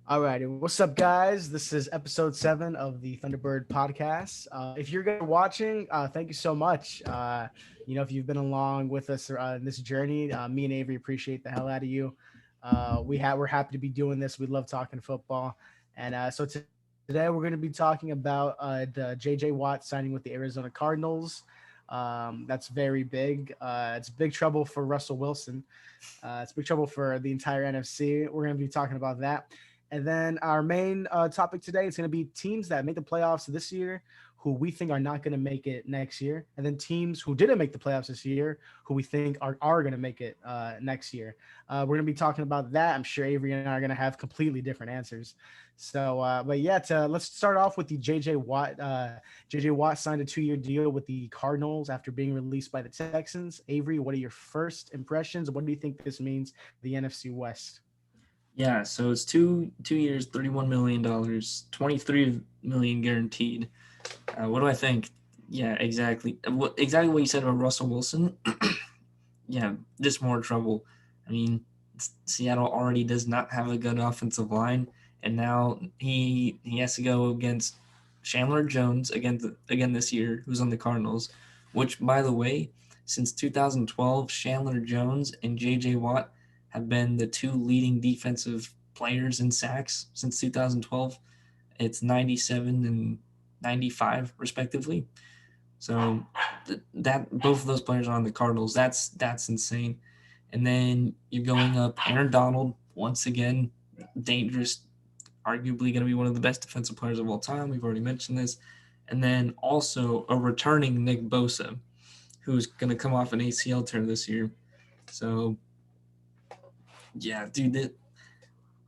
All right, what's up, guys? This is episode 7 of the Thunderbird podcast. If you're guys watching, thank you so much. If you've been along with us in this journey, me and Avery appreciate the hell out of you. We're happy to be doing this. We love talking football, and so today we're going to be talking about the JJ Watt signing with the Arizona Cardinals. That's very big. It's big trouble for Russell Wilson. It's big trouble for the entire NFC. We're going to be talking about that. And then our main topic today is going to be teams that made the playoffs this year who we think are not going to make it next year. And then teams who didn't make the playoffs this year who we think are going to make it next year. We're going to be talking about that. I'm sure Avery and I are going to have completely different answers. So, but yeah, let's start off with the JJ Watt. JJ Watt signed a 2-year deal with the Cardinals after being released by the Texans. Avery, what are your first impressions? What do you think this means for the NFC West? Yeah, so it's two years, $31 million, 23 million guaranteed. What do I think? Yeah, exactly what you said about Russell Wilson. Yeah, just more trouble. I mean, Seattle already does not have a good offensive line, and now he has to go against Chandler Jones again this year, who's on the Cardinals. Which, by the way, since 2012, Chandler Jones and J.J. Watt have been the two leading defensive players in sacks since 2012. It's 97 and 95 respectively. So that both of those players are on the Cardinals. That's insane. And then you're going up Aaron Donald once again, dangerous, arguably going to be one of the best defensive players of all time. We've already mentioned this. And then also a returning Nick Bosa, who's going to come off an ACL tear this year. So yeah, dude,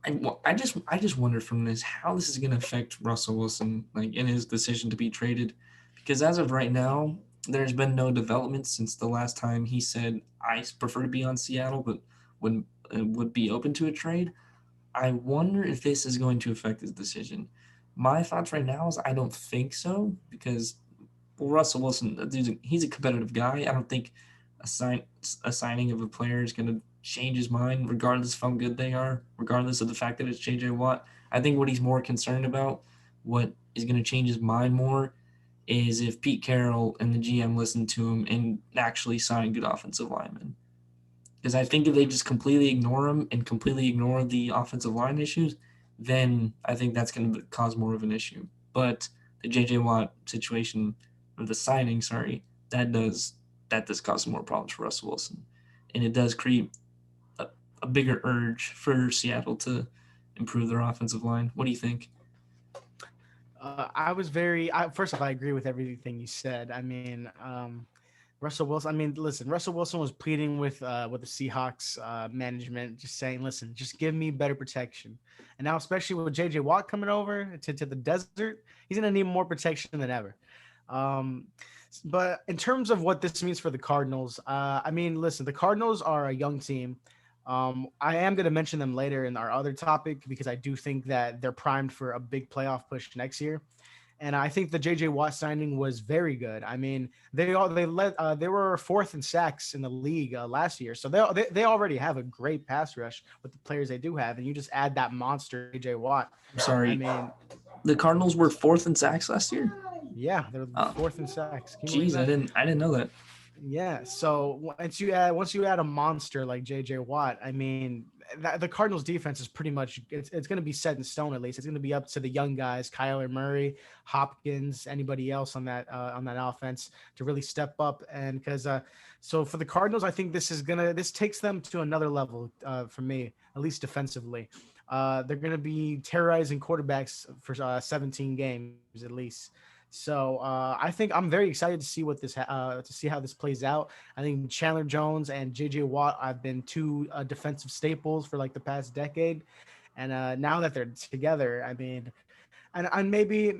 I just wonder from this how this is going to affect Russell Wilson, like in his decision to be traded, because as of right now, there's been no development since the last time he said I prefer to be on Seattle, but would be open to a trade. I wonder if this is going to affect his decision. My thoughts right now is I don't think so because Russell Wilson, he's a competitive guy. I don't think a sign a signing of a player is going to change his mind, regardless of how good they are, regardless of the fact that it's J.J. Watt. I think what he's more concerned about, what is going to change his mind more, is if Pete Carroll and the GM listen to him and actually sign good offensive linemen. Because I think if they just completely ignore him and completely ignore the offensive line issues, then I think that's going to cause more of an issue. But the J.J. Watt situation, or the signing, sorry, that does cause some more problems for Russell Wilson, and it does create a bigger urge for Seattle to improve their offensive line. What do you think? First off, I agree with everything you said. I mean, Russell Wilson. I mean, listen, Russell Wilson was pleading with the Seahawks management, just saying, listen, just give me better protection. And now, especially with JJ Watt coming over to the desert, he's gonna need more protection than ever. Um, but in terms of what this means for the Cardinals, I mean, listen, the Cardinals are a young team. I am going to mention them later in our other topic because I do think that they're primed for a big playoff push next year. And I think the JJ Watt signing was very good. I mean, they were fourth in sacks in the league last year, so they already have a great pass rush with the players they do have, and you just add that monster JJ Watt. I'm I sorry, mean, the Cardinals were fourth in sacks last year. yeah, they're Oh, fourth in sacks. Can you believe geez, that? I didn't know that. Yeah. So once you add a monster like JJ Watt, I mean, the Cardinals defense is pretty much it's going to be set in stone. At least it's going to be up to the young guys, Kyler Murray, Hopkins, anybody else on that offense to really step up. And because so for the Cardinals, I think this takes them to another level for me, at least defensively. They're going to be terrorizing quarterbacks for 17 games at least. So I think I'm very excited to see to see how this plays out. I think Chandler Jones and JJ Watt have been two defensive staples for like the past decade, and now that they're together, I mean, and maybe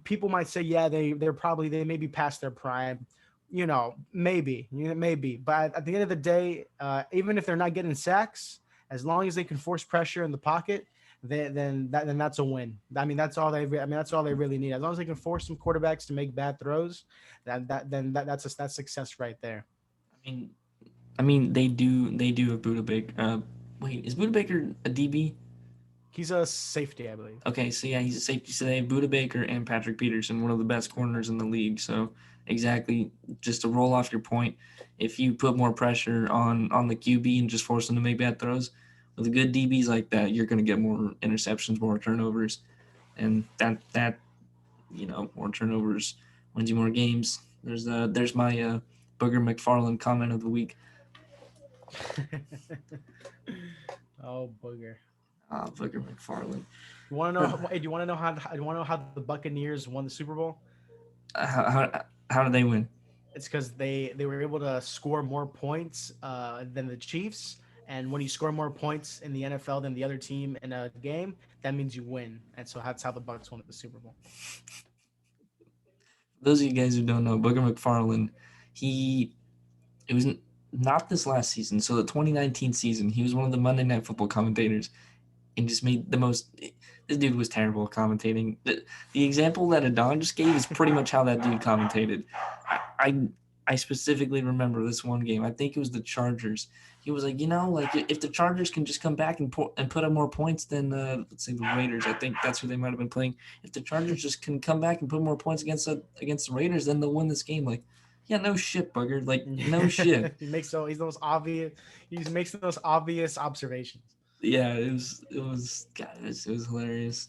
people might say, yeah, they may be past their prime, maybe, but at the end of the day, even if they're not getting sacks, as long as they can force pressure in the pocket, then that's a win. I mean, that's all they really need. As long as they can force some quarterbacks to make bad throws, that's success right there. I mean, I mean, they do have Buda Baker. Wait, is Buda Baker a DB? He's a safety, I believe. Okay, so yeah, he's a safety. So they have Buda Baker and Patrick Peterson, one of the best corners in the league. So exactly, just to roll off your point, if you put more pressure on the QB and just force them to make bad throws, with the good DBs like that, you're going to get more interceptions, more turnovers, and that more turnovers wins you more games. There's my Booger McFarland comment of the week. Oh, booger. Booger McFarland. You want to know? Hey, do you want to know how? You want to know how the Buccaneers won the Super Bowl? How did they win? It's because they were able to score more points than the Chiefs. And when you score more points in the NFL than the other team in a game, that means you win. And so that's how the Bucks won the Super Bowl. Those of you guys who don't know, Booger McFarland, it was not this last season. So the 2019 season, he was one of the Monday Night Football commentators, and just made the most. This dude was terrible at commentating. The example that Adon just gave is pretty much how that dude commentated. I specifically remember this one game. I think it was the Chargers. He was like, like if the Chargers can just come back and put up more points than let's say the Raiders. I think that's who they might have been playing. If the Chargers just can come back and put more points against the Raiders, then they'll win this game. Like, yeah, no shit, Bugger. Like, no shit. He's the most obvious. He makes the most obvious observations. Yeah, God, it was hilarious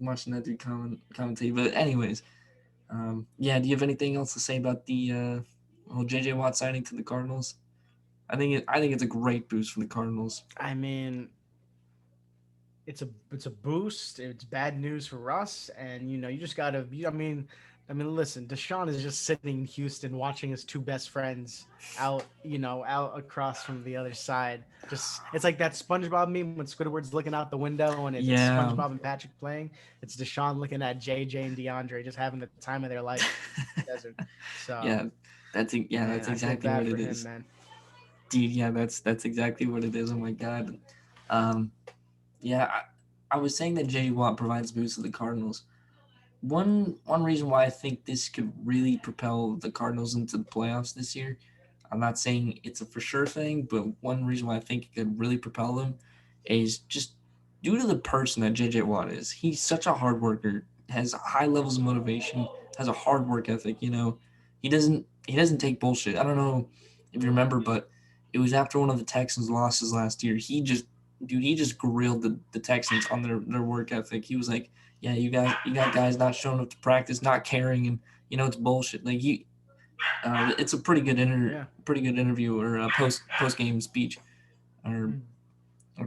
watching that dude commentate. But anyways, yeah. Do you have anything else to say about the JJ Watt signing to the Cardinals? I think it's a great boost for the Cardinals. I mean, it's a boost. It's bad news for Russ, and you just gotta. I mean, listen. Deshaun is just sitting in Houston watching his two best friends out across from the other side. Just it's like that SpongeBob meme when Squidward's looking out the window and it's Yeah. SpongeBob and Patrick playing. It's Deshaun looking at JJ and DeAndre just having the time of their life in the desert. So Yeah, that's exactly what it is, man. dude. Yeah, that's exactly what it is. Oh my god. Yeah, I was saying that J.J. Watt provides boosts to the Cardinals. One reason why I think this could really propel the Cardinals into the playoffs this year. I'm not saying it's a for sure thing, but one reason why I think it could really propel them is just due to the person that J.J. Watt is. He's such a hard worker, has high levels of motivation, has a hard work ethic. He doesn't take bullshit. I don't know if you remember, but it was after one of the Texans' losses last year. He just grilled the Texans on their work ethic. He was like, yeah, you got guys not showing up to practice, not caring, and it's bullshit. Like it's a pretty good interview or a post game speech or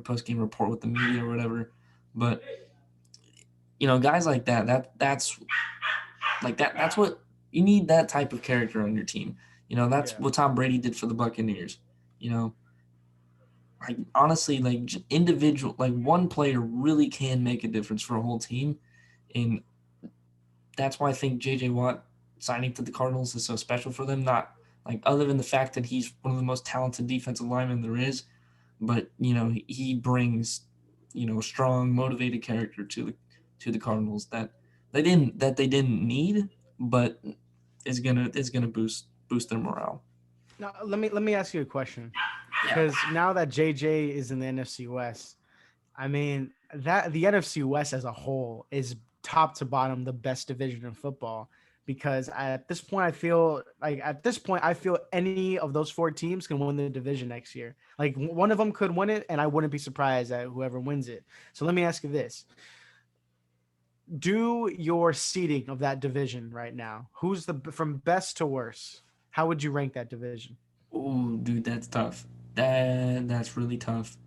post game report with the media or whatever. But guys like that's like that's what you need, that type of character on your team. That's what Tom Brady did for the Buccaneers. Like honestly, like individual, like one player really can make a difference for a whole team, and that's why I think J.J. Watt signing to the Cardinals is so special for them. Not like other than the fact that he's one of the most talented defensive linemen there is, but he brings a strong, motivated character to the Cardinals that they didn't need, but is gonna boost their morale. Now let me ask you a question, Yeah. because now that JJ is in the NFC West, I mean that the NFC West as a whole is top to bottom the best division in football. Because at this point I feel any of those four teams can win the division next year. Like one of them could win it, and I wouldn't be surprised at whoever wins it. So let me ask you this: do your seeding of that division right now? Who's from best to worst? How would you rank that division? Oh, dude, that's tough. That's really tough.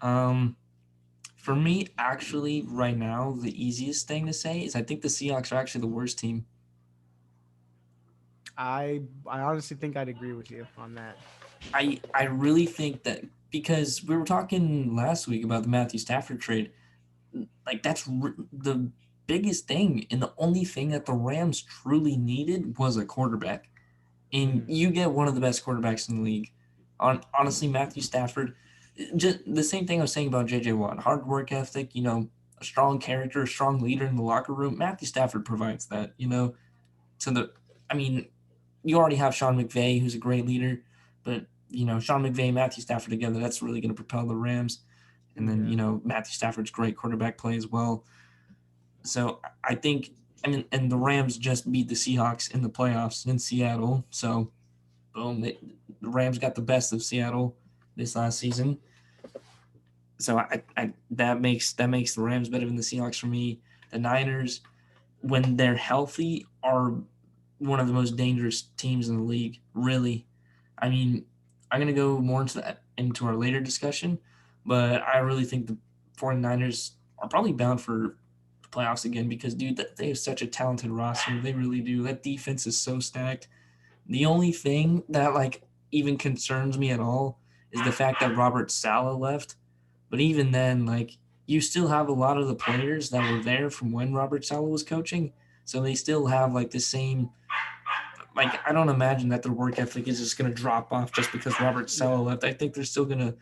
Um, for me, actually, right now, the easiest thing to say is I think the Seahawks are actually the worst team. I honestly think I'd agree with you on that. I really think that because we were talking last week about the Matthew Stafford trade, like the biggest thing and the only thing that the Rams truly needed was a quarterback, and you get one of the best quarterbacks in the league. Honestly, Matthew Stafford, just the same thing I was saying about J.J. Watt, hard work ethic, a strong character, a strong leader in the locker room. Matthew Stafford provides that, to the. I mean, you already have Sean McVay, who's a great leader, but Sean McVay and Matthew Stafford together, that's really going to propel the Rams. and then Yeah. Matthew Stafford's great quarterback play as well. So I think, and the Rams just beat the Seahawks in the playoffs in Seattle. So boom, the Rams got the best of Seattle this last season. So I that makes the Rams better than the Seahawks for me. The Niners, when they're healthy, are one of the most dangerous teams in the league. Really, I mean, I'm gonna go more into our later discussion, but I really think the 49ers are probably bound for the playoffs again because dude, they have such a talented roster. They really do. That defense is so stacked. The only thing that like even concerns me at all is the fact that Robert Saleh left. But even then, like you still have a lot of the players that were there from when Robert Saleh was coaching. So they still have like the same, like I don't imagine that their work ethic is just gonna drop off just because Robert Saleh Yeah. left. I think they're still gonna,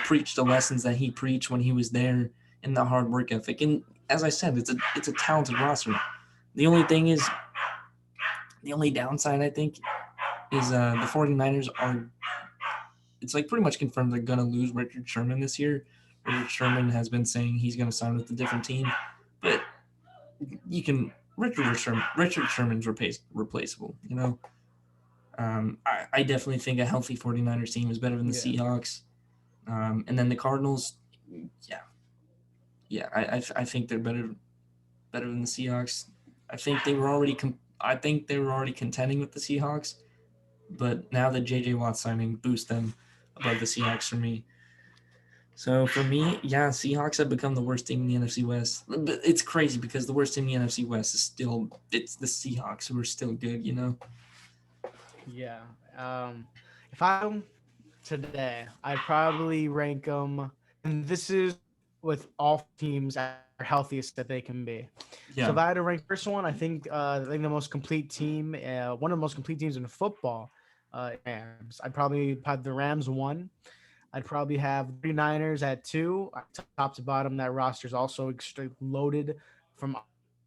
preach the lessons that he preached when he was there in the hard work ethic. And as I said, it's a talented roster. The only thing is the only downside I think is the 49ers are, it's like pretty much confirmed they're going to lose Richard Sherman this year. Richard Sherman has been saying he's going to sign with a different team, but you can Richard Sherman's replaceable. I definitely think a healthy 49ers team is better than the Yeah. Seahawks. And then the Cardinals, yeah, yeah, I think they're better than the Seahawks. I think they were already contending with the Seahawks, but now the JJ Watt signing boosts them above the Seahawks for me. So for me, yeah, Seahawks have become the worst team in the NFC West. But it's crazy because the worst team in the NFC West is still it's the Seahawks who are still good. Yeah. If I today, I'd probably rank them, and this is with all teams at their healthiest that they can be. So if Yeah. I had to rank first one, I think the most complete team, one of the most complete teams in football, Rams. I'd probably have the Rams one. I'd probably have 49ers at two. Top to bottom, that roster is also extremely loaded from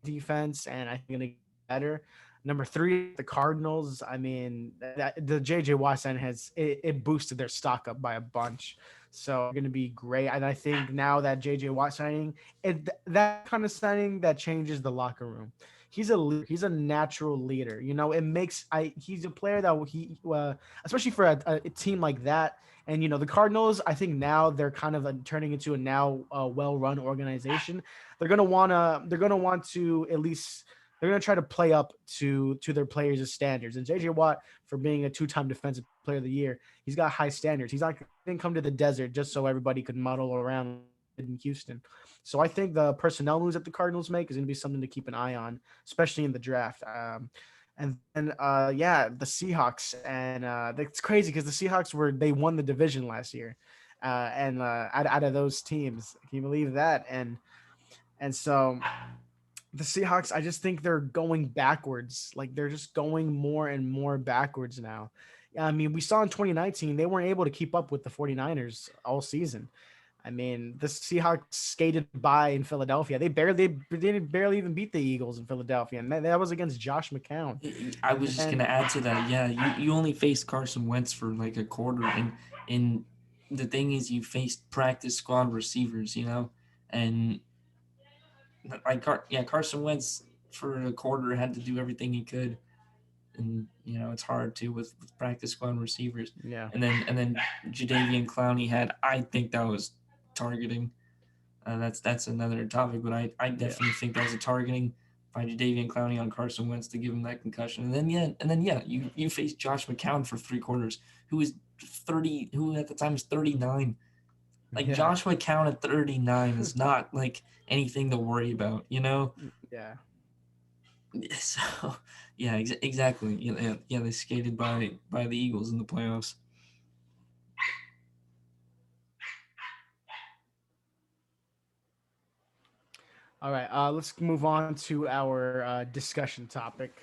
defense, and I think going to get better. Number three, the Cardinals. I mean, the JJ Watt sign it boosted their stock up by a bunch, so going to be great. And I think now that JJ Watt signing, that kind of signing that changes the locker room. He's a leader. He's a natural leader. It makes he's a player that especially for a team like that. And the Cardinals, I think now they're kind of turning into a now well-run organization. They're gonna want to at least they're gonna try to play up to their players' standards. And JJ Watt, for being a two-time defensive player of the year, he's got high standards. He's not gonna come to the desert just so everybody could muddle around in Houston. So I think the personnel moves that the Cardinals make is gonna be something to keep an eye on, especially in the draft. And then yeah, the Seahawks, and it's crazy because the Seahawks they won the division last year, and out of those teams, can you believe that? And so the Seahawks, I just think they're going backwards. Like they're just going more and more backwards now. I mean, we saw in 2019 they weren't able to keep up with the 49ers all season. I mean, the Seahawks skated by in Philadelphia. They didn't barely even beat the Eagles in Philadelphia, and that was against Josh McCown. I was just gonna And add to that. Yeah, you only faced Carson Wentz for like a quarter, and the thing is, you faced practice squad receivers, and like Carson Wentz for a quarter had to do everything he could, and it's hard too with practice squad receivers, yeah, and then Jadeveon Clowney had, I think that was targeting. That's another topic, but I yeah, definitely think that was a targeting by Jadeveon Clowney on Carson Wentz to give him that concussion. And then you faced Josh McCown for 3 quarters, who is 30, who at the time was 39. Like yeah, Josh McCown at 39 is not like anything to worry about. yeah. So yeah, exactly. Yeah, they skated by the Eagles in the playoffs. All right, let's move on to our discussion topic.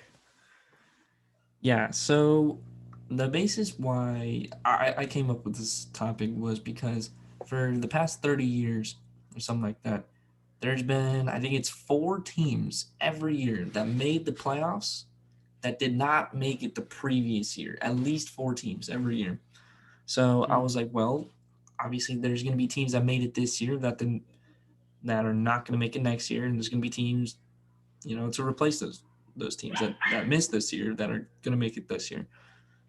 Yeah, so the basis why I came up with this topic was because for the past 30 years or something like that, there's been, I think it's 4 teams every year that made the playoffs that did not make it the previous year. At least 4 teams every year. So I was Mm, like, well, obviously there's going to be teams that made it this year that are not going to make it next year, and there's going to be teams, to replace those teams that missed this year that are going to make it this year.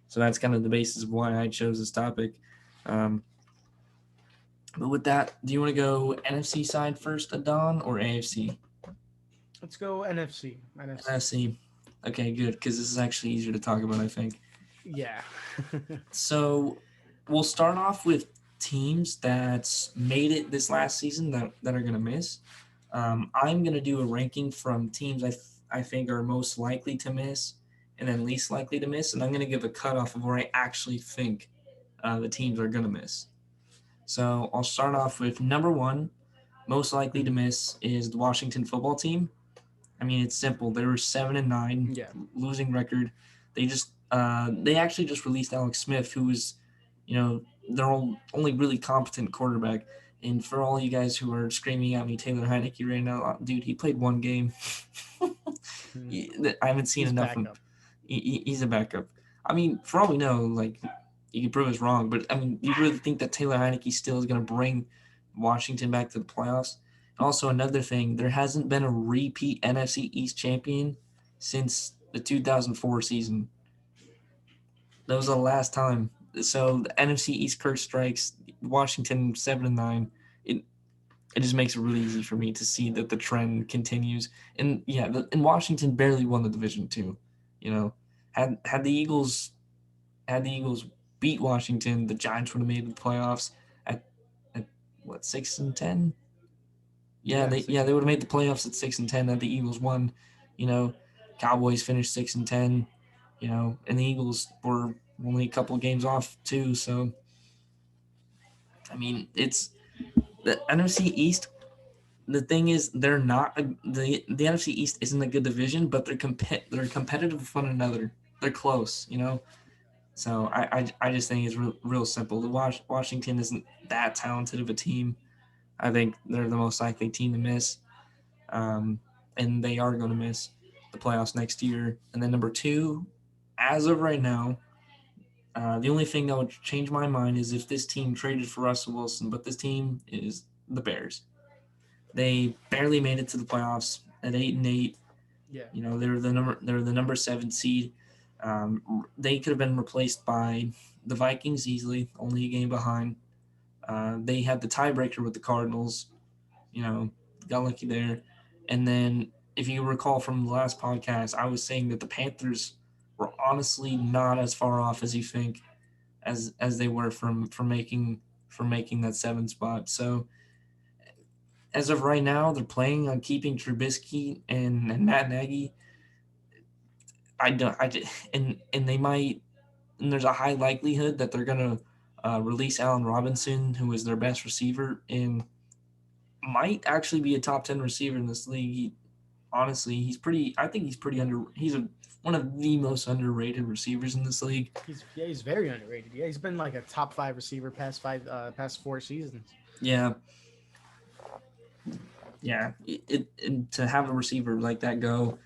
So that's kind of the basis of why I chose this topic. Um, but with that, do you want to go NFC side first, Adon, or AFC? Let's go NFC. NFC. NFC. Okay, good, because this is actually easier to talk about, I think. Yeah. So we'll start off with teams that made it this last season that are going to miss. I'm going to do a ranking from teams I think are most likely to miss and then least likely to miss. And I'm going to give a cutoff of where I actually think the teams are going to miss. So I'll start off with number one, most likely to miss is the Washington football team. I mean, it's simple. They were 7-9, Yeah. losing record. They actually just released Alex Smith, who was, their only really competent quarterback. And for all you guys who are screaming at me, Taylor Heineke right now, dude, he played one game. I haven't seen He's enough of him. backup. He's a backup. I mean, for all we know, like, you can prove us wrong, but I mean, you really think that Taylor Heineke still is going to bring Washington back to the playoffs? Also, another thing, there hasn't been a repeat NFC East champion since the 2004 season. That was the last time. So the NFC East curse strikes. Washington 7-9. It just makes it really easy for me to see that the trend continues. And yeah, and Washington barely won the division too. Had the Eagles beat Washington, the Giants would have made the playoffs at what, 6-10. Yeah, Yeah. they would have made the playoffs at 6-10. That the Eagles won. You know, Cowboys finished 6-10. And the Eagles were only a couple of games off too. So I mean, it's the NFC East. The thing is, they're not the NFC East isn't a good division, but they're competitive with one another. They're close. So I just think it's real simple. The Washington isn't that talented of a team. I think they're the most likely team to miss, um, and they are going to miss the playoffs next year. And then number two, as of right now, the only thing that would change my mind is if this team traded for Russell Wilson, but this team is the Bears. They barely made it to the playoffs at 8-8. Yeah. They're the number 7 seed. They could have been replaced by the Vikings easily, only a game behind. They had the tiebreaker with the Cardinals. Got lucky there. And then, if you recall from the last podcast, I was saying that the Panthers were honestly not as far off as you think, as they were from making that 7 spot. So as of right now, they're playing on keeping Trubisky and Matt Nagy. I don't. I just, and they might. And there's a high likelihood that they're gonna release Allen Robinson, who is their best receiver, and might actually be a top 10 receiver in this league. Honestly, he's pretty. I think he's pretty under. He's one of the most underrated receivers in this league. He's very underrated. Yeah, he's been like a top 5 receiver past 4 seasons. Yeah, yeah. And to have a receiver like that go,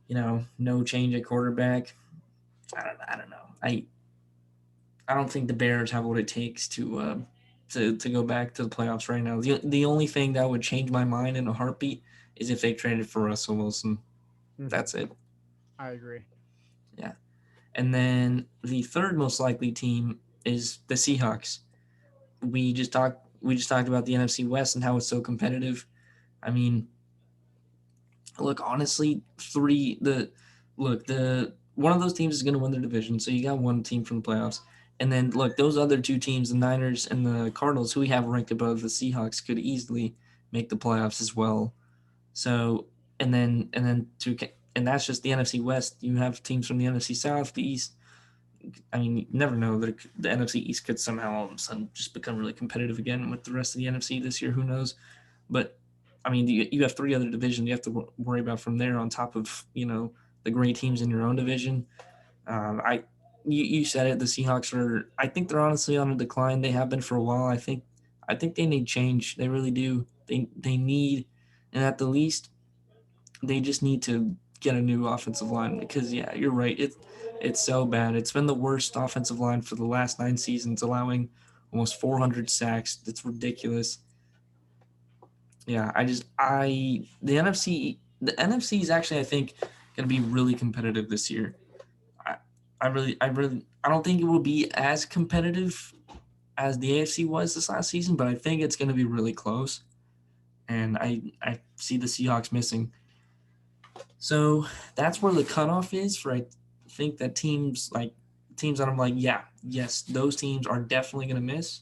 no change at quarterback. I don't know. I don't think the Bears have what it takes to go back to the playoffs right now. The only thing that would change my mind in a heartbeat is if they traded for Russell Wilson. Mm-hmm. That's it. I agree. Yeah. And then the third most likely team is the Seahawks. We just talked about the NFC West and how it's so competitive. I mean, look, honestly, the one of those teams is going to win their division, so you got one team from the playoffs. And then look, those other two teams, the Niners and the Cardinals, who we have ranked above the Seahawks, could easily make the playoffs as well. So, and that's just the NFC West. You have teams from the NFC South, the East. I mean, you never know that the NFC East could somehow all of a sudden just become really competitive again with the rest of the NFC this year. Who knows? But I mean, you have 3 other divisions you have to worry about from there on top of the great teams in your own division. You said it. The Seahawks are. I think they're honestly on a decline. They have been for a while. I think they need change. They really do. They need, and at the least, they just need to get a new offensive line because yeah, you're right. It's so bad. It's been the worst offensive line for the last 9 seasons, allowing almost 400 sacks. That's ridiculous. Yeah, the NFC is actually, I think, going to be really competitive this year. I, I don't think it will be as competitive as the AFC was this last season, but I think it's going to be really close. And I see the Seahawks missing. So that's where the cutoff is for, I think that teams that I'm like, yeah, yes, those teams are definitely going to miss.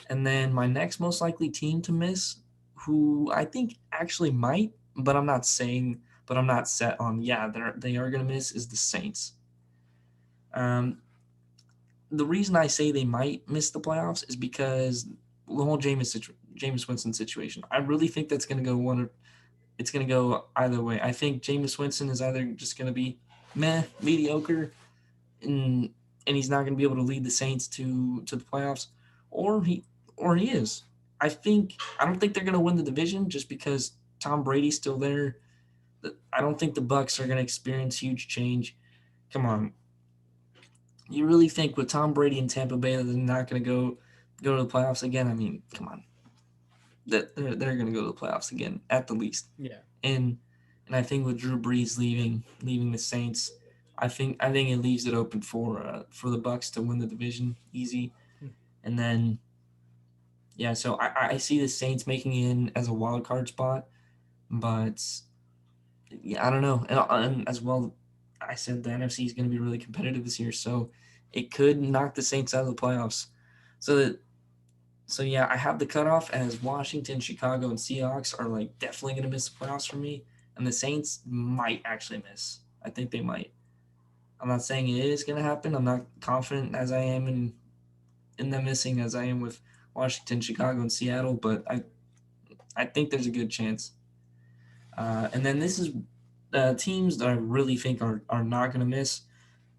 And then my next most likely team to miss, who I think actually might, but I'm not set on, yeah, they are going to miss, is the Saints. Um, the reason I say they might miss the playoffs is because the whole Jameis Winston situation. I really think that's going to go it's going to go either way. I think Jameis Winston is either just going to be meh, mediocre, and he's not going to be able to lead the Saints to the playoffs, or he is. I don't think they're going to win the division just because Tom Brady's still there. I don't think the Bucks are going to experience huge change. Come on, you really think with Tom Brady in Tampa Bay that they're not going to go to the playoffs again? I mean, come on, that they're going to go to the playoffs again at the least. Yeah. And I think with Drew Brees leaving the Saints, I think it leaves it open for the Bucks to win the division easy, and then yeah, so I see the Saints making it in as a wild card spot, but yeah, I don't know. And as well, I said the NFC is going to be really competitive this year, so it could knock the Saints out of the playoffs. So that so yeah, I have the cutoff as Washington, Chicago, and Seahawks are like definitely going to miss the playoffs for me, and the Saints might actually miss. I think they might. I'm not saying it is going to happen. I'm not confident as I am in them missing as I am with Washington, Chicago, and Seattle, but I think there's a good chance. And then this is teams that I really think are not going to miss.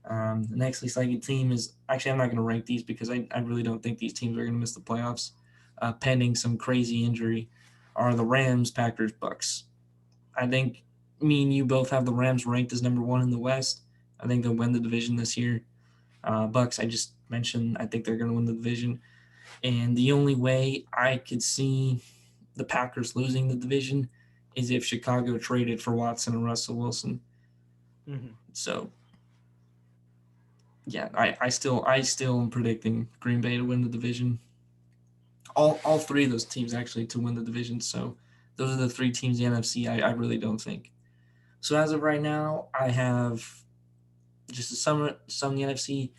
The next least likely team is actually, I'm not going to rank these because I really don't think these teams are going to miss the playoffs, pending some crazy injury. Are the Rams, Packers, Bucks? I think me and you both have the Rams ranked as number one in the West. I think they'll win the division this year. Bucks, I just mentioned, I think they're going to win the division. And the only way I could see the Packers losing the division is if Chicago traded for Watson and Russell Wilson. Mm-hmm. So yeah, I still am predicting Green Bay to win the division. All three of those teams actually to win the division. So those are the three teams in the NFC I really don't think. So as of right now, I have just a some of the NFC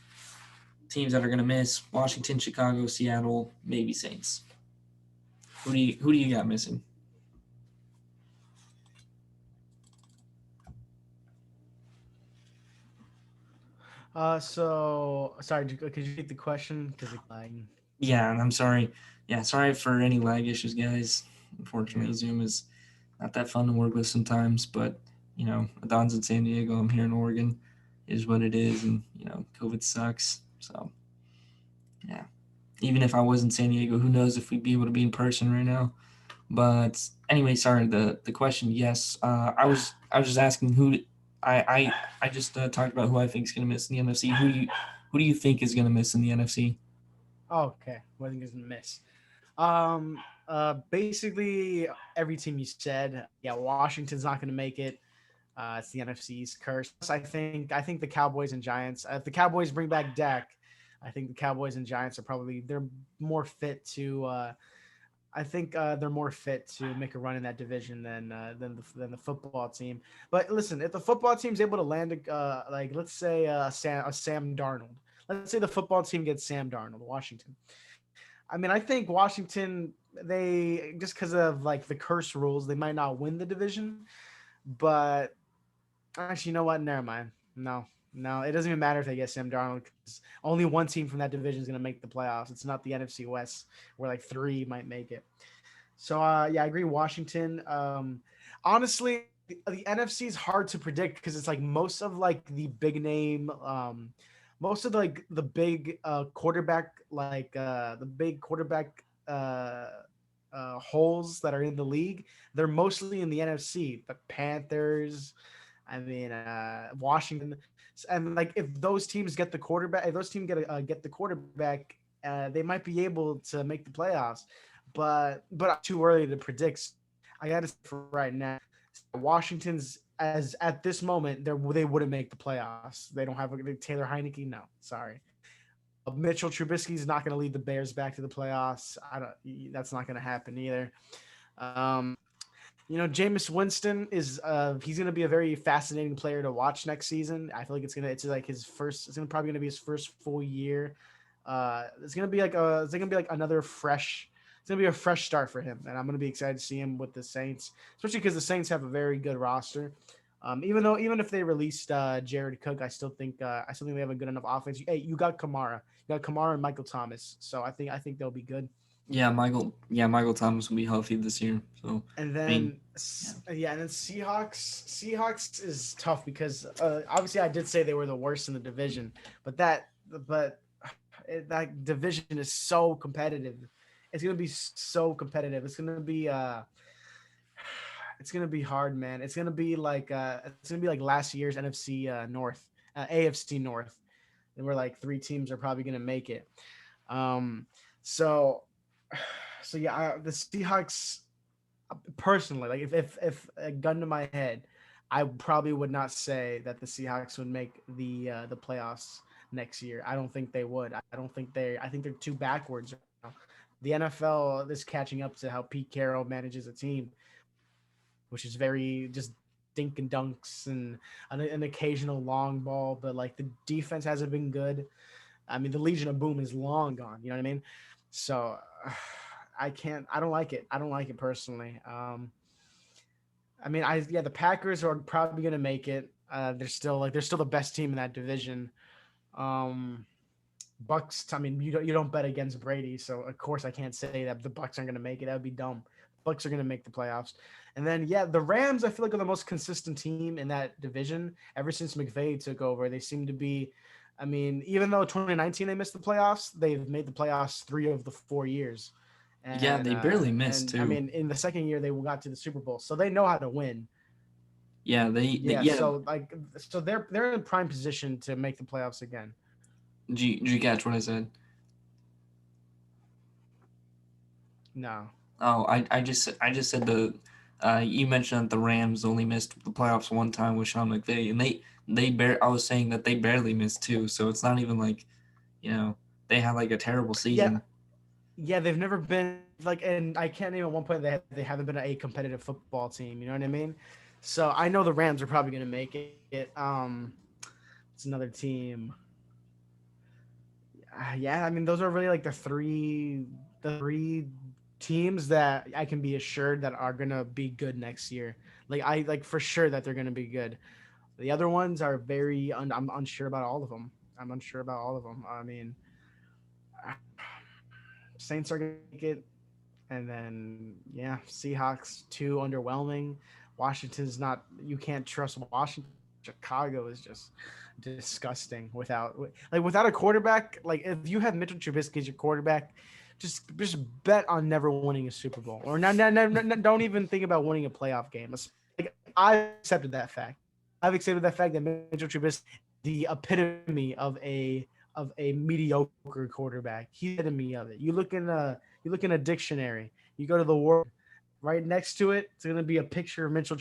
teams that are going to miss: Washington, Chicago, Seattle, maybe Saints. Who do you got missing? So sorry, could you repeat the question? Because it's lagging. Yeah, and I'm sorry. Yeah, sorry for any lag issues, guys. Unfortunately, Yeah. Zoom is not that fun to work with sometimes, but Don's in San Diego, I'm here in Oregon. It is what it is, and COVID sucks. So yeah, even if I was in San Diego, who knows if we'd be able to be in person right now. But anyway, sorry. The question, yes, I was just asking I just talked about who I think is going to miss in the NFC. Who do you think is going to miss in the NFC? Oh, okay. What I think is gonna miss. Basically every team you said. Yeah, Washington's not gonna make it. It's the NFC's curse. I think the Cowboys and Giants. If the Cowboys bring back Dak, I think the Cowboys and Giants are probably they're more fit to. I think they're more fit to make a run in that division than the football team. But listen, if the football team's able to land like let's say a Sam Darnold, let's say the football team gets Sam Darnold, Washington. I mean, I think Washington they just because of like the curse rules, they might not win the division, but actually, you know what? Never mind. No, no, it doesn't even matter if they get Sam Darnold because only one team from that division is going to make the playoffs. It's not the NFC West where like three might make it. So yeah, I agree. Washington. Honestly, the NFC is hard to predict because it's like most of like the big name, most of like the big quarterback, like the big quarterback holes that are in the league. They're mostly in the NFC. The Panthers, I mean, Washington, and like if those teams get the quarterback, if those teams get the quarterback they might be able to make the playoffs, but too early to predict. I got to say for right now, Washington's as at this moment they wouldn't make the playoffs. They don't have Taylor Heineke. No, sorry. Mitchell Trubisky's not going to lead the Bears back to the playoffs. I don't. That's not going to happen either. Um, Jameis Winston is he's going to be a very fascinating player to watch next season. I feel like it's like his first. Probably going to be his first full year. It's going to be like another fresh. It's going to be a fresh start for him, and I'm going to be excited to see him with the Saints, especially because the Saints have a very good roster. Even if they released Jared Cook, I still think they have a good enough offense. Hey, you got Kamara, and Michael Thomas, so I think they'll be good. Michael Thomas will be healthy this year. So And I mean, then and then Seahawks is tough because obviously I did say they were the worst in the division, but that division is so competitive. It's gonna be so competitive. It's gonna be hard, man. It's gonna be like last year's NFC North, AFC North, and where like three teams are probably gonna make it. Um, so so yeah, the Seahawks personally, like if a gun to my head, I probably would not say that the Seahawks would make the playoffs next year. I don't think they would. I don't think they. I think they're too backwards right now. The NFL is catching up to how Pete Carroll manages a team, which is very just dink and dunks and an occasional long ball, but like the defense hasn't been good. I mean, the Legion of Boom is long gone. You know what I mean? So I can't. I don't like it. I don't like it personally. I mean, the Packers are probably gonna make it. They're still the best team in that division. Um, Bucks. I mean, you don't bet against Brady, so of course I can't say that the Bucks aren't gonna make it. That would be dumb. Bucks are gonna make the playoffs, and then the Rams. I feel like are the most consistent team in that division ever since McVay took over. They seem to be. I mean, even though 2019 they missed the playoffs, they've made the playoffs 3 of the 4 years. yeah, they barely missed And I too. mean, in the second year they got to the Super Bowl, so they know how to win. Yeah, Yeah, yeah. so they're in prime position to make the playoffs again. Did you catch what I said? No. Oh, I just said you mentioned that the Rams only missed the playoffs one time with Sean McVay, and I was saying that they barely missed too. So it's not even like, you know, they had like a terrible Yeah, season. yeah, they've never been like, and I can't name at one point they haven't been a competitive football team. You know what I mean? So I know the Rams are probably going to make it. It's another team. Yeah, I mean those are really like the three teams that I can be assured that are gonna be good next year. Like I like for sure that they're gonna be good. The other ones are I'm unsure about all of them. I'm unsure about all of them. I mean, Saints are gonna make it, and then Seahawks too underwhelming. Washington's not. You can't trust Washington. Chicago is just disgusting without a quarterback. Like if you have Mitchell Trubisky as your quarterback, just bet on never winning a Super Bowl or don't even think about winning a playoff game. Like I've accepted that fact. I've accepted that fact that Mitchell Trubisky is the epitome of a mediocre quarterback. He's the epitome of it. You look in a dictionary. You go to the word right next to it. It's gonna be a picture of Mitchell.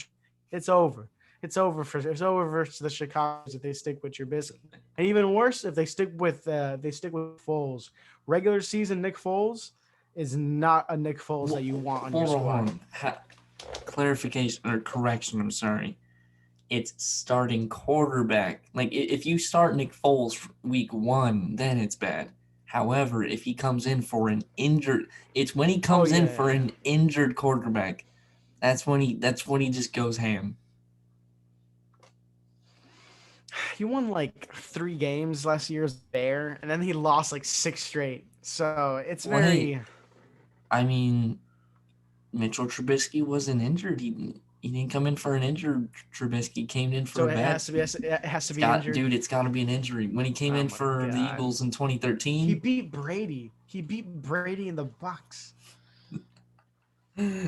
It's over. It's over for the Chicago's if they stick with your business. And even worse, if they stick with Foles. Regular season Nick Foles is not a Nick Foles that you want on your Hold squad. on. Clarification or correction. I'm sorry. It's starting quarterback. Like if you start Nick Foles week 1, then it's bad. However, if he comes in for an injured, it's when he Oh comes in yeah, for yeah. an injured quarterback. That's when he just goes ham. He won like 3 games last year as Bear, and then he lost like 6 straight. So it's Wait, very. I mean, Mitchell Trubisky wasn't injured. He didn't come in for an injured Trubisky. He came in for So a it bad. has to be. It has to It's be got injured. dude. It's got to be an injury. When he came Oh in my for the god. Eagles in He 2013, beat Brady. He beat Brady in the Bucks.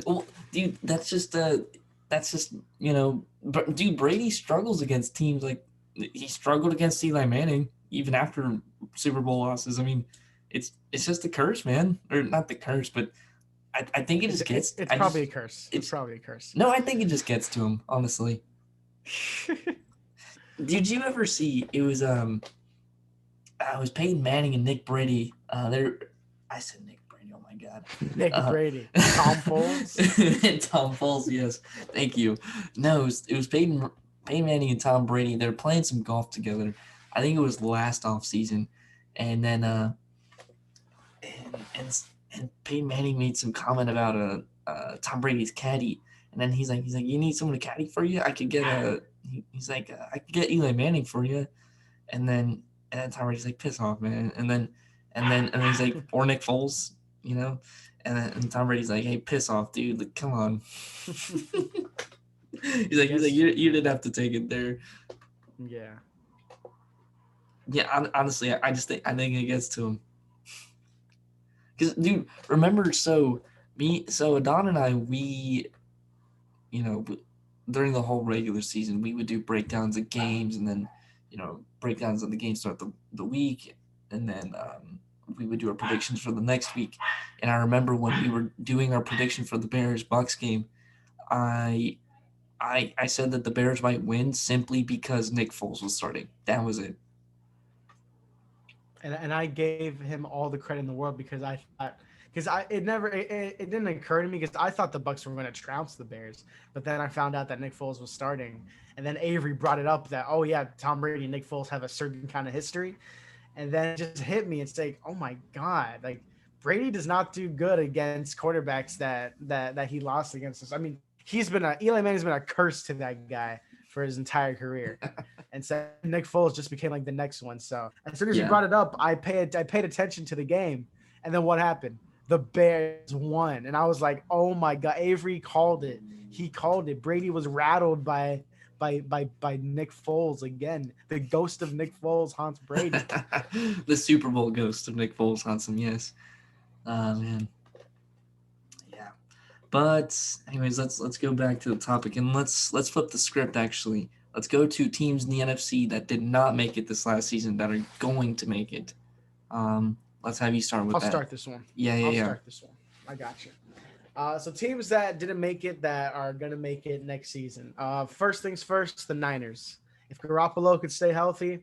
well, dude, that's just dude. Brady struggles against teams like he struggled against Eli Manning even after Super Bowl losses. I mean, it's just a curse, man, or not the curse, but I think it It's just gets. it's I probably just a curse. It's it's probably a curse. no, I think it just gets to him. Honestly, did you ever see? It was Peyton Manning and Nick Brady. I said Nick Brady. Oh my god. Nick Brady, Tom Foles. Tom Foles. Yes, thank you. No, it was Peyton Manning and Tom Brady. They're playing some golf together. I think it was last off season, and then and and Peyton Manning made some comment about Tom Brady's caddy, and then he's like, you need someone to caddy for you? I could get he's like, I could get Eli Manning for you, and then Tom Brady's like, piss off, man, and then he's like, or Nick Foles, you know, and Tom Brady's like, hey, piss off, dude, like, come on. he's like, you didn't have to take it there. Yeah. Yeah, honestly, I think it gets to him. Because, dude, remember, so Adon and I, you know, during the whole regular season, we would do breakdowns of games, and then, breakdowns of the games throughout the week, and then we would do our predictions for the next week. And I remember when we were doing our prediction for the Bears Bucks game, I I said that the Bears might win simply because Nick Foles was starting. That was it. And I gave him all the credit in the world because I thought because it didn't occur to me because I thought the Bucks were going to trounce the Bears, but then I found out that Nick Foles was starting, and then Avery brought it up that oh yeah, Tom Brady and Nick Foles have a certain kind of history, and then it just hit me. It's like oh my god, like Brady does not do good against quarterbacks that he lost against us. I mean, Eli Manning's been a curse to that guy for his entire career. And so Nick Foles just became like the next one. So as soon as you Yeah. brought it up, I paid attention to the game, and then what happened? The Bears won, and I was like, "Oh my god!" Avery called it. He called it. Brady was rattled by Nick Foles again. The ghost of Nick Foles haunts Brady. The Super Bowl ghost of Nick Foles haunts him. Yes. Man. Yeah. But anyways, let's go back to the topic and let's flip the script. Actually, let's go to teams in the NFC that did not make it this last season that are going to make it. Let's have you start with I'll that. start this one. Yeah, yeah, I'll yeah. start this one. I got you. So teams that didn't make it that are gonna make it next season. First things first, the Niners. If Garoppolo could stay healthy,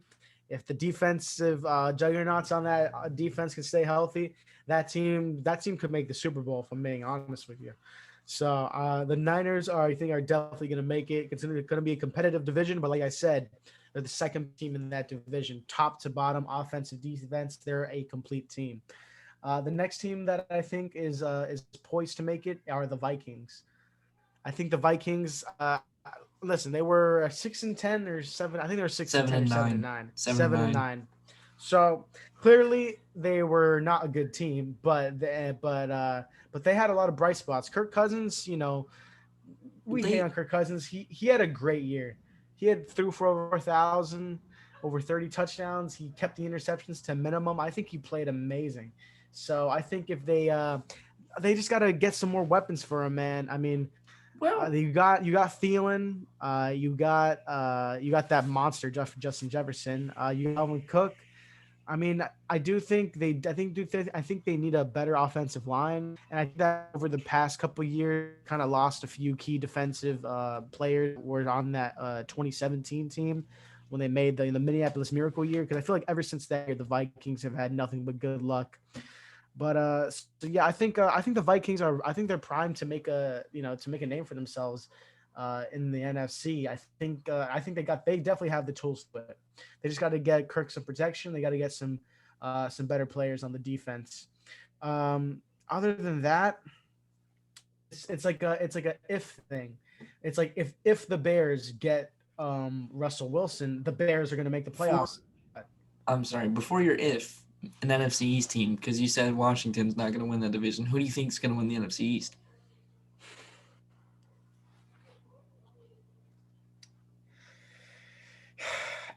if the defensive juggernauts on that defense can stay healthy, that team could make the Super Bowl. If I'm being honest with you. So the Niners I think are definitely gonna make it. It's gonna be a competitive division, but like I said, they're the second team in that division, top to bottom, offensive, defense. They're a complete team. The next team that I think is poised to make it are the Vikings. I think the Vikings. Listen, they were 6-10 or seven. I think they were 6-10 or 7-9. 7-9. So clearly they were not a good team, but they had a lot of bright spots. Kirk Cousins, we hate on Kirk Cousins. He had a great year. He had threw for over 1,000, over 30 touchdowns. He kept the interceptions to a minimum. I think he played amazing. So I think if they just got to get some more weapons for him, man. I mean, you got Thielen, you got that monster Justin Jefferson, you got Alvin Cook. I mean, I think they need a better offensive line, and I think that over the past couple of years, kind of lost a few key defensive players who were on that 2017 team when they made the Minneapolis Miracle year. Because I feel like ever since that year, the Vikings have had nothing but good luck. But so yeah, I think the Vikings I think they're primed to make a name for themselves in the NFC. I think they definitely have the tools to it. They just got to get Kirk some protection. They got to get some better players on the defense. Other than that, it's like a if thing. It's like if the Bears get Russell Wilson, the Bears are going to make the For playoffs. I'm sorry, before your if an NFC East team, because you said Washington's not going to win that division. Who do you think is going to win the NFC East?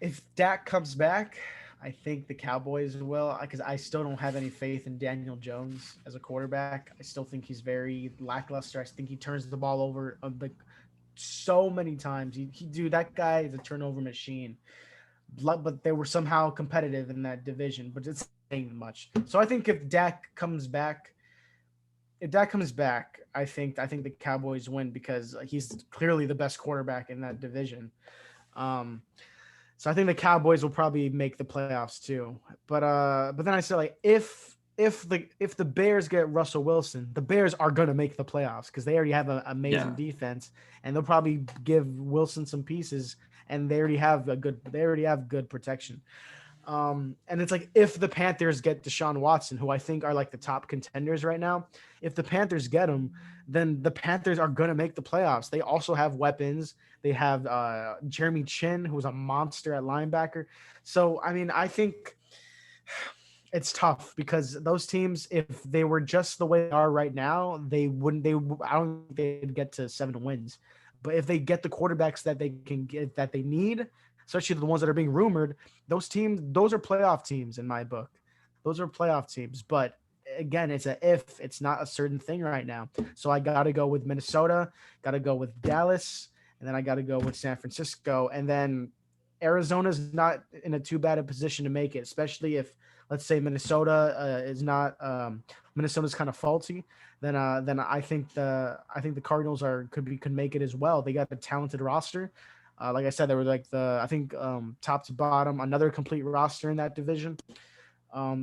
If Dak comes back, I think the Cowboys will because I still don't have any faith in Daniel Jones as a quarterback. I still think he's very lackluster. I think he turns the ball over like so many times. Dude, that guy is a turnover machine. But they were somehow competitive in that division. But it's saying much. So I think if Dak comes back, I think the Cowboys win because he's clearly the best quarterback in that division. Um, so I think the Cowboys will probably make the playoffs too. But then I said like if the Bears get Russell Wilson, the Bears are gonna make the playoffs because they already have an amazing Yeah. defense, and they'll probably give Wilson some pieces, and they already have good protection. And it's like if the Panthers get Deshaun Watson, who I think are like the top contenders right now, if the Panthers get him, then the Panthers are gonna make the playoffs. They also have weapons. They have Jeremy Chin, who's a monster at linebacker. So I mean, I think it's tough because those teams, if they were just the way they are right now, they wouldn't. I don't think they'd get to 7 wins. But if they get the quarterbacks that they can get that they need, especially the ones that are being rumored, those are playoff teams in my book. Those are playoff teams. But again, it's a if. It's not a certain thing right now. So I got to go with Minnesota. Got to go with Dallas, and then I got to go with San Francisco, and then Arizona's not in a too bad a position to make it, especially if let's say Minnesota is not Minnesota's kind of faulty, then I think the Cardinals could make it as well. They got a talented roster. Like I said, they were like I think top to bottom, another complete roster in that division.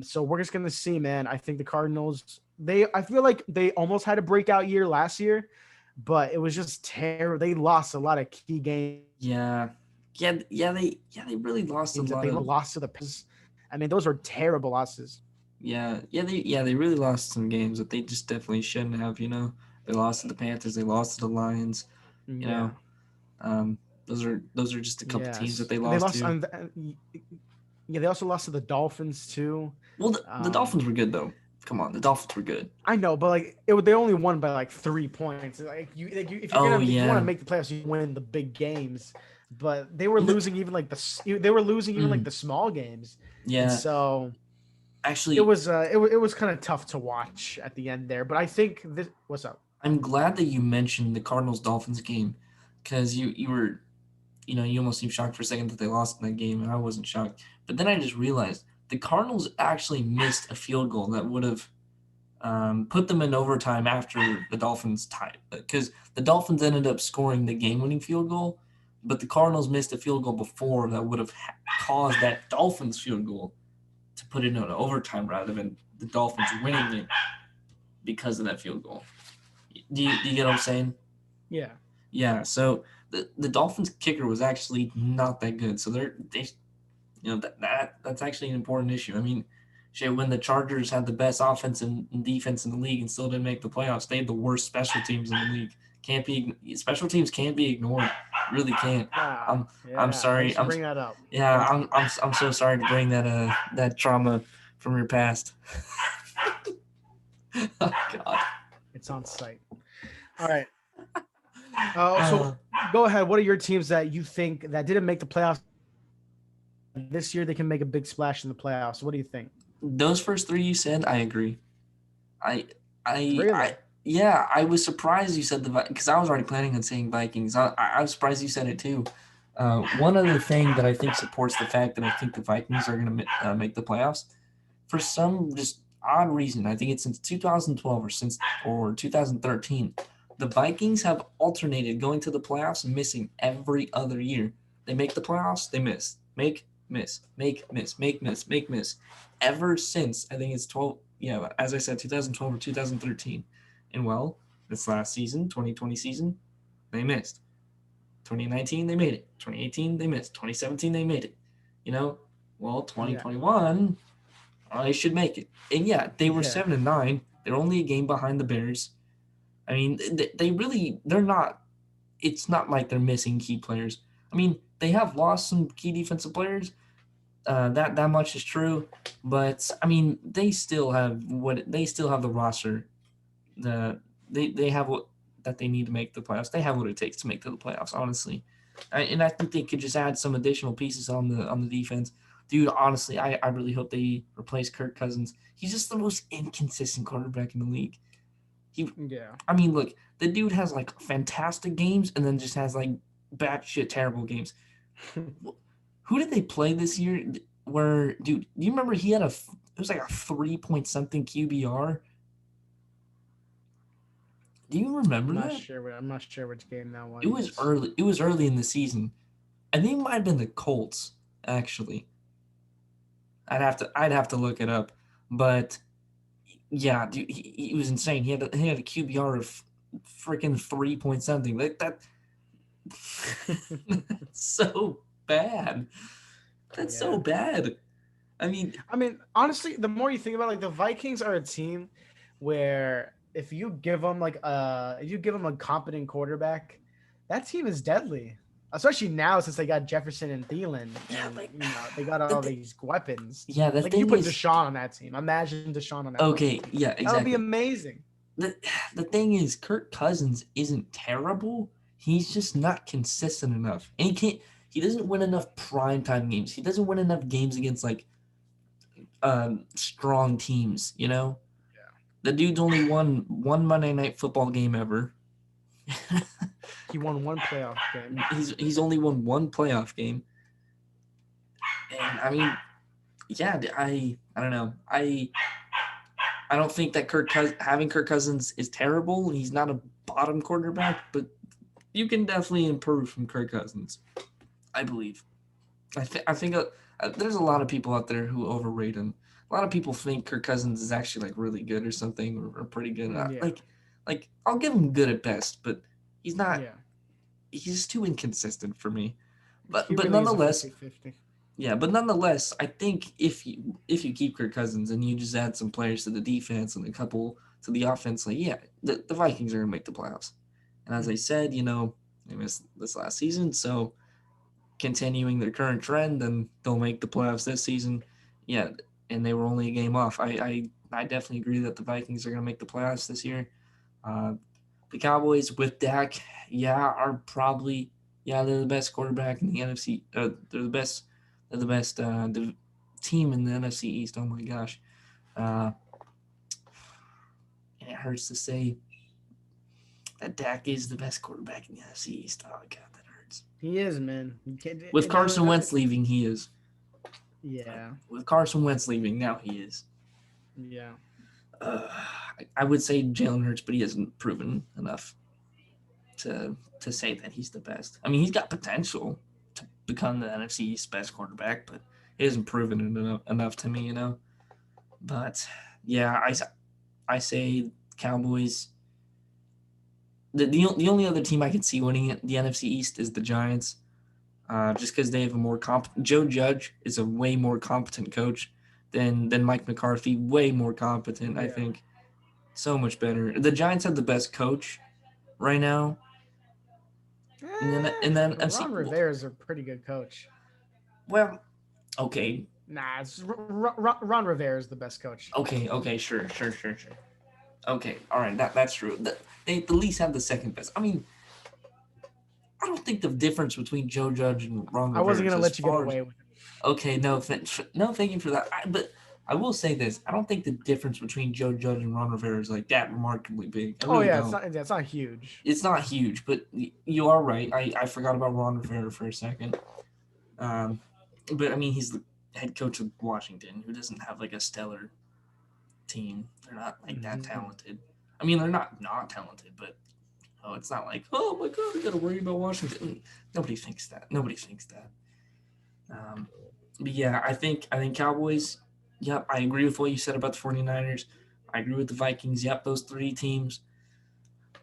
So we're just gonna see, man. I think the Cardinals. I feel like they almost had a breakout year last year, but it was just terrible. They lost a lot of key games. Yeah. They really lost a That lot they of. lost to the. I mean, those were terrible losses. They really lost some games that they just definitely shouldn't have. They lost to the Panthers, they lost to the Lions. You Yeah. know, um, those are just a couple teams that Yes. they And they lost lost to. on. Yeah, they also lost to the Dolphins too. Well, the Um, Dolphins were good though. Come on, the Dolphins were good. I know, but like they only won by like 3 points. If you're Oh gonna if you want to yeah. make the playoffs, you win the big games. But they were losing even like they were losing even like Mm, the small games, and yeah, so it actually, was it was kind of tough to watch at the end there. But I think this what's up? I'm glad that you mentioned the Cardinals Dolphins game because you were you almost seemed shocked for a second that they lost in that game, and I wasn't shocked. But then I just realized the Cardinals actually missed a field goal that would have put them in overtime after the Dolphins tied. Because the Dolphins ended up scoring the game-winning field goal, but the Cardinals missed a field goal before that would have caused that Dolphins field goal to put it in overtime rather than the Dolphins winning it because of that field goal. Do you get what I'm saying? Yeah, Yeah. So the Dolphins kicker was actually not that good. So they that's actually an important issue. I mean, shit, when the Chargers had the best offense and defense in the league and still didn't make the playoffs, they had the worst special teams in the league. Can't be special teams can't be ignored. Really can't. yeah, I'm yeah. Thanks sorry. for bringing that up. Yeah. I'm so sorry to bring that trauma from your past. Oh God. It's on site. All right. So Uh, go ahead. What are your teams that you think that didn't make the playoffs this year? They can make a big splash in the playoffs. What do you think? those first three you said, I agree. I I Really? yeah, I was surprised you said because I was already planning on saying Vikings. I was surprised you said it too. One other thing that I think supports the fact that I think the Vikings are going to make the playoffs for some just odd reason. I think it's since 2012 or 2013. The Vikings have alternated going to the playoffs and missing every other year. They make the playoffs, they miss, make, miss, make, miss, make, miss, make, miss. Ever since I think it's 12. Yeah, as I said, 2012 or 2013. And well, this last season, 2020 season, they missed. 2019, they made it. 2018, they missed. 2017, they made it. You know, well, Yeah. 2021, they should make it. And yeah, they were Yeah. 7-9. They're only a game behind the Bears. I mean, they're not. It's not like they're missing key players. I mean, they have lost some key defensive players. That much is true, but I mean, they still have the roster. They have what that they need to make the playoffs. They have what it takes to make to the playoffs, honestly. And I think they could just add some additional pieces on the defense. Dude, honestly, I really hope they replace Kirk Cousins. He's just the most inconsistent quarterback in the league. He, Yeah. I mean, look, the dude has like fantastic games and then just has like batshit terrible games. Who did they play this year? Where, dude, do you remember he had was like a 3 point something QBR. Do you remember that? I'm not sure which game that It was was. early. It was early in the season. I think it might have been the Colts. Actually, I'd have to look it up. But yeah, dude, he was insane. He had a QBR of freaking 3 point something. Like that. That's so bad. That's so Yeah. bad. I mean, I mean, honestly, the more you think about it, like the Vikings are a team where if you give them a competent quarterback, that team is deadly. Especially now since they got Jefferson and Thielen, yeah, and like they got the all thing. these weapons. Yeah, the Like if you thing put is, Deshaun on that team, imagine Deshaun on that Viking okay. team. Yeah, That would be exactly. amazing. the The thing is, Kirk Cousins isn't terrible. He's just not consistent enough, and he can't. He doesn't win enough primetime games. He doesn't win enough games against like strong teams. The dude's only won one Monday Night Football game ever. He won one playoff game. He's only won one playoff game, and I mean, yeah, I don't know. I don't think that having Kirk Cousins is terrible. He's not a bottom quarterback, but you can definitely improve from Kirk Cousins. I believe. I think there's a lot of people out there who overrate him. A lot of people think Kirk Cousins is actually like really good or something, or pretty good. Yeah, Like I'll give him good at best, but he's not. yeah. He's just too inconsistent for me. He But really is a nonetheless, 50-50. yeah. But nonetheless, I think if you keep Kirk Cousins and you just add some players to the defense and a couple to the offense, like yeah, the Vikings are gonna make the playoffs. And as I said, they missed this last season, so continuing their current trend, then they'll make the playoffs this season. Yeah, and they were only a game off. I definitely agree that the Vikings are going to make the playoffs this year. Uh, the Cowboys with Dak, yeah, are probably they're the best quarterback in the NFC. They're the best. They're the best team in the NFC East. Oh my gosh, uh, and it hurts to say that Dak is the best quarterback in the NFC East. Oh god, that hurts. He is, man. You can't, With Carson that's Wentz leaving, he is. yeah, With Carson Wentz leaving, now he is. yeah. Uh, I would say Jalen Hurts, but he hasn't proven enough to say that he's the best. I mean, he's got potential to become the NFC East best quarterback, but he hasn't proven it enough to me. But yeah, I say Cowboys. The only other team I can see winning the NFC East is the Giants, just because they have a more Joe Judge is a way more competent coach than Mike McCarthy. Way more competent, I Yeah. think. So much better. The Giants have the best coach right now, and then Ron Rivera is a pretty good coach. well, okay, Nah, Ron Rivera is the best coach. okay, sure. Okay, all right, that's true. They at least have the second best. I mean, I don't think the difference between Joe Judge and Ron I Rivera wasn't is gonna as let you get far as away with it. okay. No, no, thank you for that. But I will say this: I don't think the difference between Joe Judge and Ron Rivera is like that remarkably big. I Oh really yeah, don't. it's not huge. It's not huge, but you are right. I forgot about Ron Rivera for a second. Um, but I mean, he's the head coach of Washington, who doesn't have like a stellar team. They're not like that Mm-hmm. talented. I mean, they're not talented, but it's not like oh my god, we got to worry about Washington. Nobody thinks that. Nobody thinks that. Um, but yeah, I think Cowboys. Yep, I agree with what you said about the 49ers. I agree with the Vikings. Yep, those three teams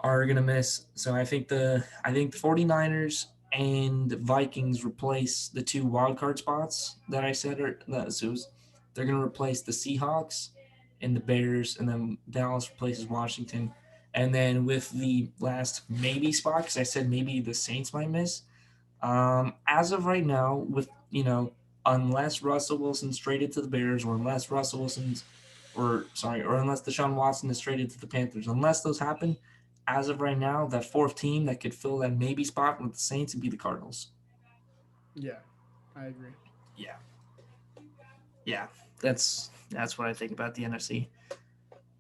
are gonna miss. So I think the 49ers and the Vikings replace the two wild card spots that I said they're gonna replace the Seahawks and the Bears, and then Dallas replaces Washington. And then with the last maybe spot, because I said maybe the Saints might miss. As of right now, unless Russell Wilson's traded to the Bears, or unless unless Deshaun Watson is traded to the Panthers, unless those happen, as of right now, that fourth team that could fill that maybe spot with the Saints would be the Cardinals. Yeah, I agree. Yeah, yeah, that's what I think about the NFC.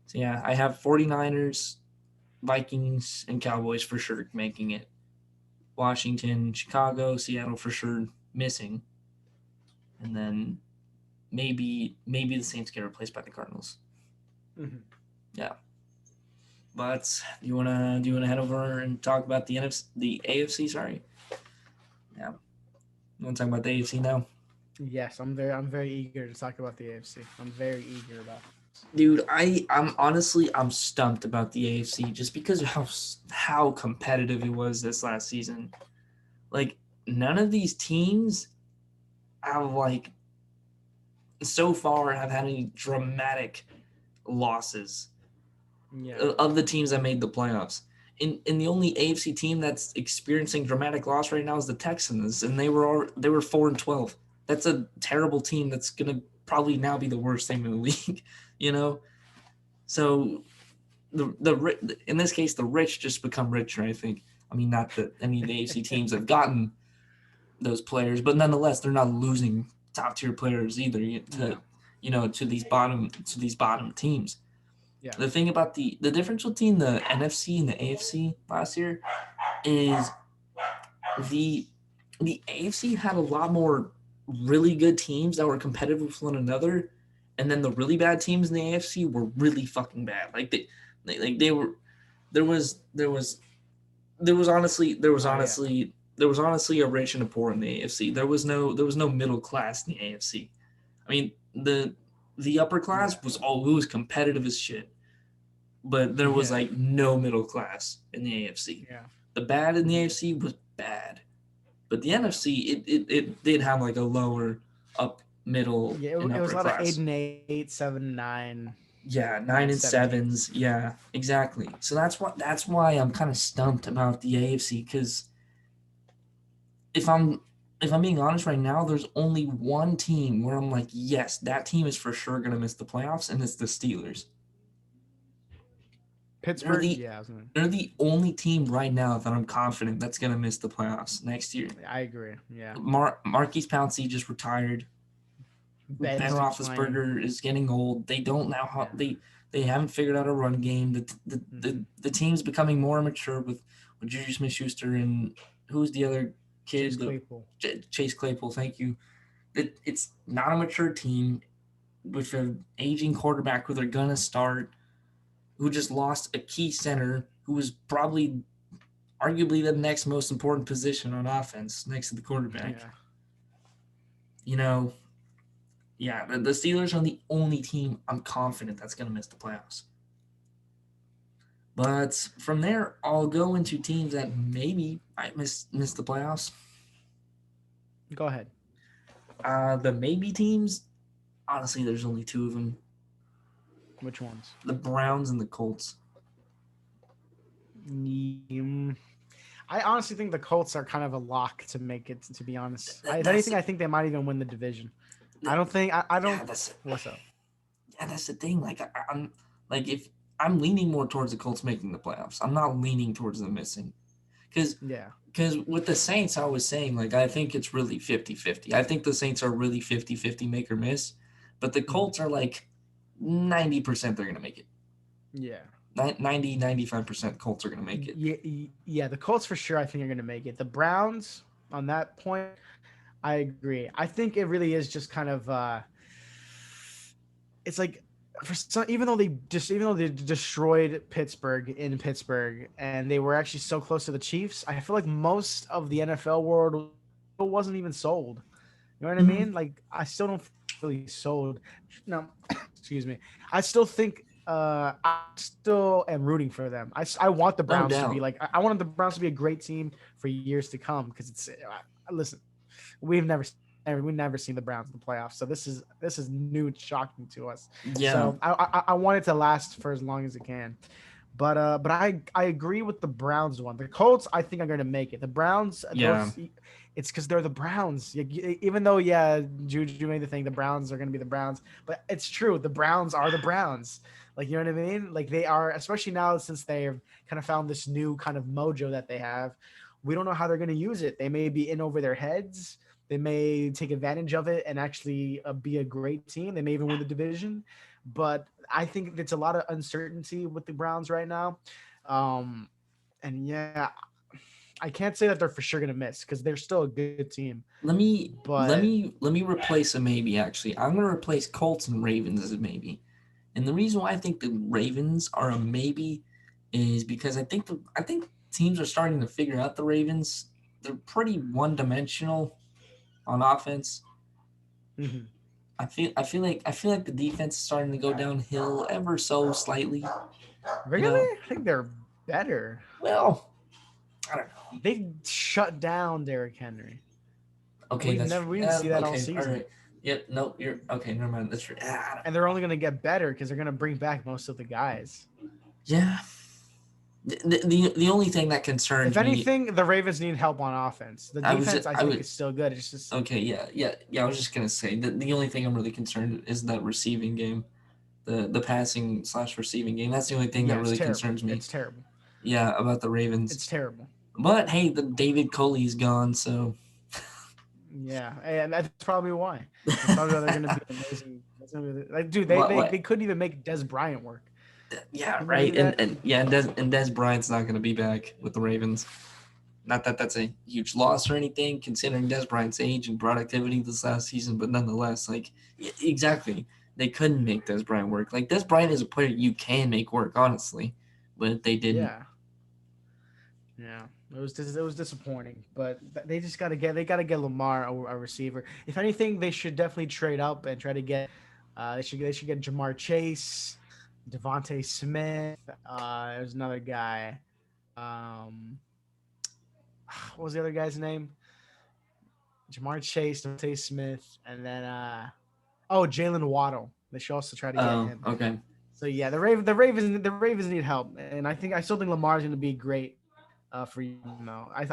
So yeah, I have 49ers, Vikings, and Cowboys for sure making it. Washington, Chicago, Seattle for sure missing, and then maybe the Saints get replaced by the Cardinals. Mhm. Yeah. But do you wanna head over and talk about the NFC, the AFC? Sorry. Yeah. You want to talk about the AFC now? Yes, I'm very eager to talk about the AFC. I'm very eager about this. Dude, I'm stumped about the AFC just because of how competitive it was this last season. Like none of these teams have like so far have had any dramatic losses Yeah. of the teams that made the playoffs. In the only AFC team that's experiencing dramatic loss right now is the Texans, and they were 4-12. That's a terrible team. That's gonna probably now be the worst team in the league. You know, so in this case the rich just become richer. I think. I mean, not that any of the AFC teams have gotten those players, but nonetheless, they're not losing top tier players either to No. to these bottom teams. Yeah. The thing about the difference between the NFC and the AFC last year is the the AFC had a lot more really good teams that were competitive with one another, and then the really bad teams in the AFC were really fucking bad. They were there was honestly Oh yeah. a rich and a poor in the AFC. There was no middle class in the AFC. I mean the upper Yeah. class was all it was competitive as shit, but there was Yeah. like no middle class in the AFC. Yeah. The bad in the Mhm. AFC was bad, but the Yeah. NFC it did have like a lower up middle Yeah. and It was upper a lot of eight class. and eight, 7-9, Yeah, and then nine and 17. sevens. Yeah, exactly. So that's why I'm kind of stumped about the AFC because if I'm if I'm being honest right now, there's only one team where I'm like, yes, that team is for sure gonna miss the playoffs, and it's the Steelers. They're Pittsburgh. the Yeah. I was gonna. they're the only team right now that I'm confident that's gonna miss the playoffs next year. I agree. Yeah. Marquise Pouncey just retired. Ben Ben's declining. Roethlisberger is getting old. They don't now how Yeah. they haven't figured out a run game. Hmm. The team's becoming more mature with Juju Smith-Schuster and who's the other Chase kid? Claypool. Chase Claypool. Thank you. It's not a mature team with an aging quarterback who they're gonna start, who just lost a key center who was probably arguably the next most important position on offense next to the quarterback. Yeah. You know, yeah, the Steelers are the only team I'm confident that's going to miss the playoffs. But from there, I'll go into teams that maybe might miss the playoffs. Go ahead. The maybe teams, honestly, there's only two of them: Which ones? the Browns and the Colts. Mm, I honestly think the Colts are kind of a lock to make it. To be honest, if That's anything, I think they might even win the division. I don't think. I yeah, don't. What's up? that's the thing. I'm like if I'm leaning more towards the Colts making the playoffs. I'm not leaning towards them missing because Yeah. with the Saints, I was saying, like, I think it's really 50-50. I think the Saints are really 50-50 make or miss, but the Mhm. Colts are like 90% they're going to make it. Yeah. 90-95% Colts are going to make it. Yeah. Yeah. The Colts for sure. I think are going to make it. The Browns on that point, I agree. I think it really is just kind of. It's like for some, even though they destroyed Pittsburgh in Pittsburgh and they were actually so close to the Chiefs, I feel like most of the NFL world wasn't even sold. You know what I Mm-hmm. mean? Like I still don't feel really sold. No, excuse me. I still think I still am rooting for them. I want the No Browns to be doubt. like I wanted the Browns to be a great team for years to come because it's listen, we've never seen the Browns in the playoffs, so this is new and shocking to us. Yeah. So I want it to last for as long as it can. But I agree with the Browns one. The Colts I think are going to make it. The Browns Yeah. those it's because they're the Browns. Even though yeah, Juju made the thing the Browns are going to be the Browns, but it's true. The Browns are the Browns. Like you know what I mean? Like they are, especially now since they've kind of found this new kind of mojo that they have. We don't know how they're going to use it. They may be in over their heads. They may take advantage of it and actually be a great team. They may even win the division. But I think it's a lot of uncertainty with the Browns right now. Um, and yeah, I can't say that they're for sure gonna miss because they're still a good team. Let me let But me let me replace a maybe. Actually, I'm gonna replace Colts and Ravens as a maybe. And the reason why I think the Ravens are a maybe is because I think teams are starting to figure out the Ravens. They're pretty one dimensional on offense. mhm. I feel like the defense is starting to go downhill ever so slightly. You know, Really, I think they're better. well, I don't know. They shut down Derrick Henry. Okay, We didn't see that all okay. All season, right. Yep. No, you're okay. Never mind. That's and they're only gonna get better because they're gonna bring back most of the guys. yeah. The only thing that If concerns me, anything, the Ravens need help on offense. The defense, I I think, would is still good. It's just okay, yeah. I was just gonna say that the only thing I'm really concerned is that receiving game, the passing slash receiving game. That's the only thing that yeah, it's really terrible. concerns me. It's terrible. Yeah, about the Ravens. It's terrible. But hey, the David Coley's gone, so Yeah, and that's probably why. That's probably why they're gonna be amazing. That's gonna be, like, dude, they what? couldn't even make Des Bryant work. Yeah, Can you right. believe that? And Des Bryant's not gonna be back with the Ravens. Not that that's a huge loss or anything, considering Des Bryant's age and productivity this last season, but nonetheless, like exactly, they couldn't make Des Bryant work. Like Des Bryant is a player you can make work, honestly, but they didn't. Yeah, yeah. It was disappointing, but they gotta get Lamar a receiver. If anything, they should definitely trade up and try to get. They should get Jamar Chase, Devontae Smith. There's another guy. Um, what was the other guy's name? Jamar Chase, Devontae Smith, and then Jalen Waddle. They should also try to get Oh, him. okay. So yeah, the Ravens need help, and I still think Lamar's going to be great for you. No, I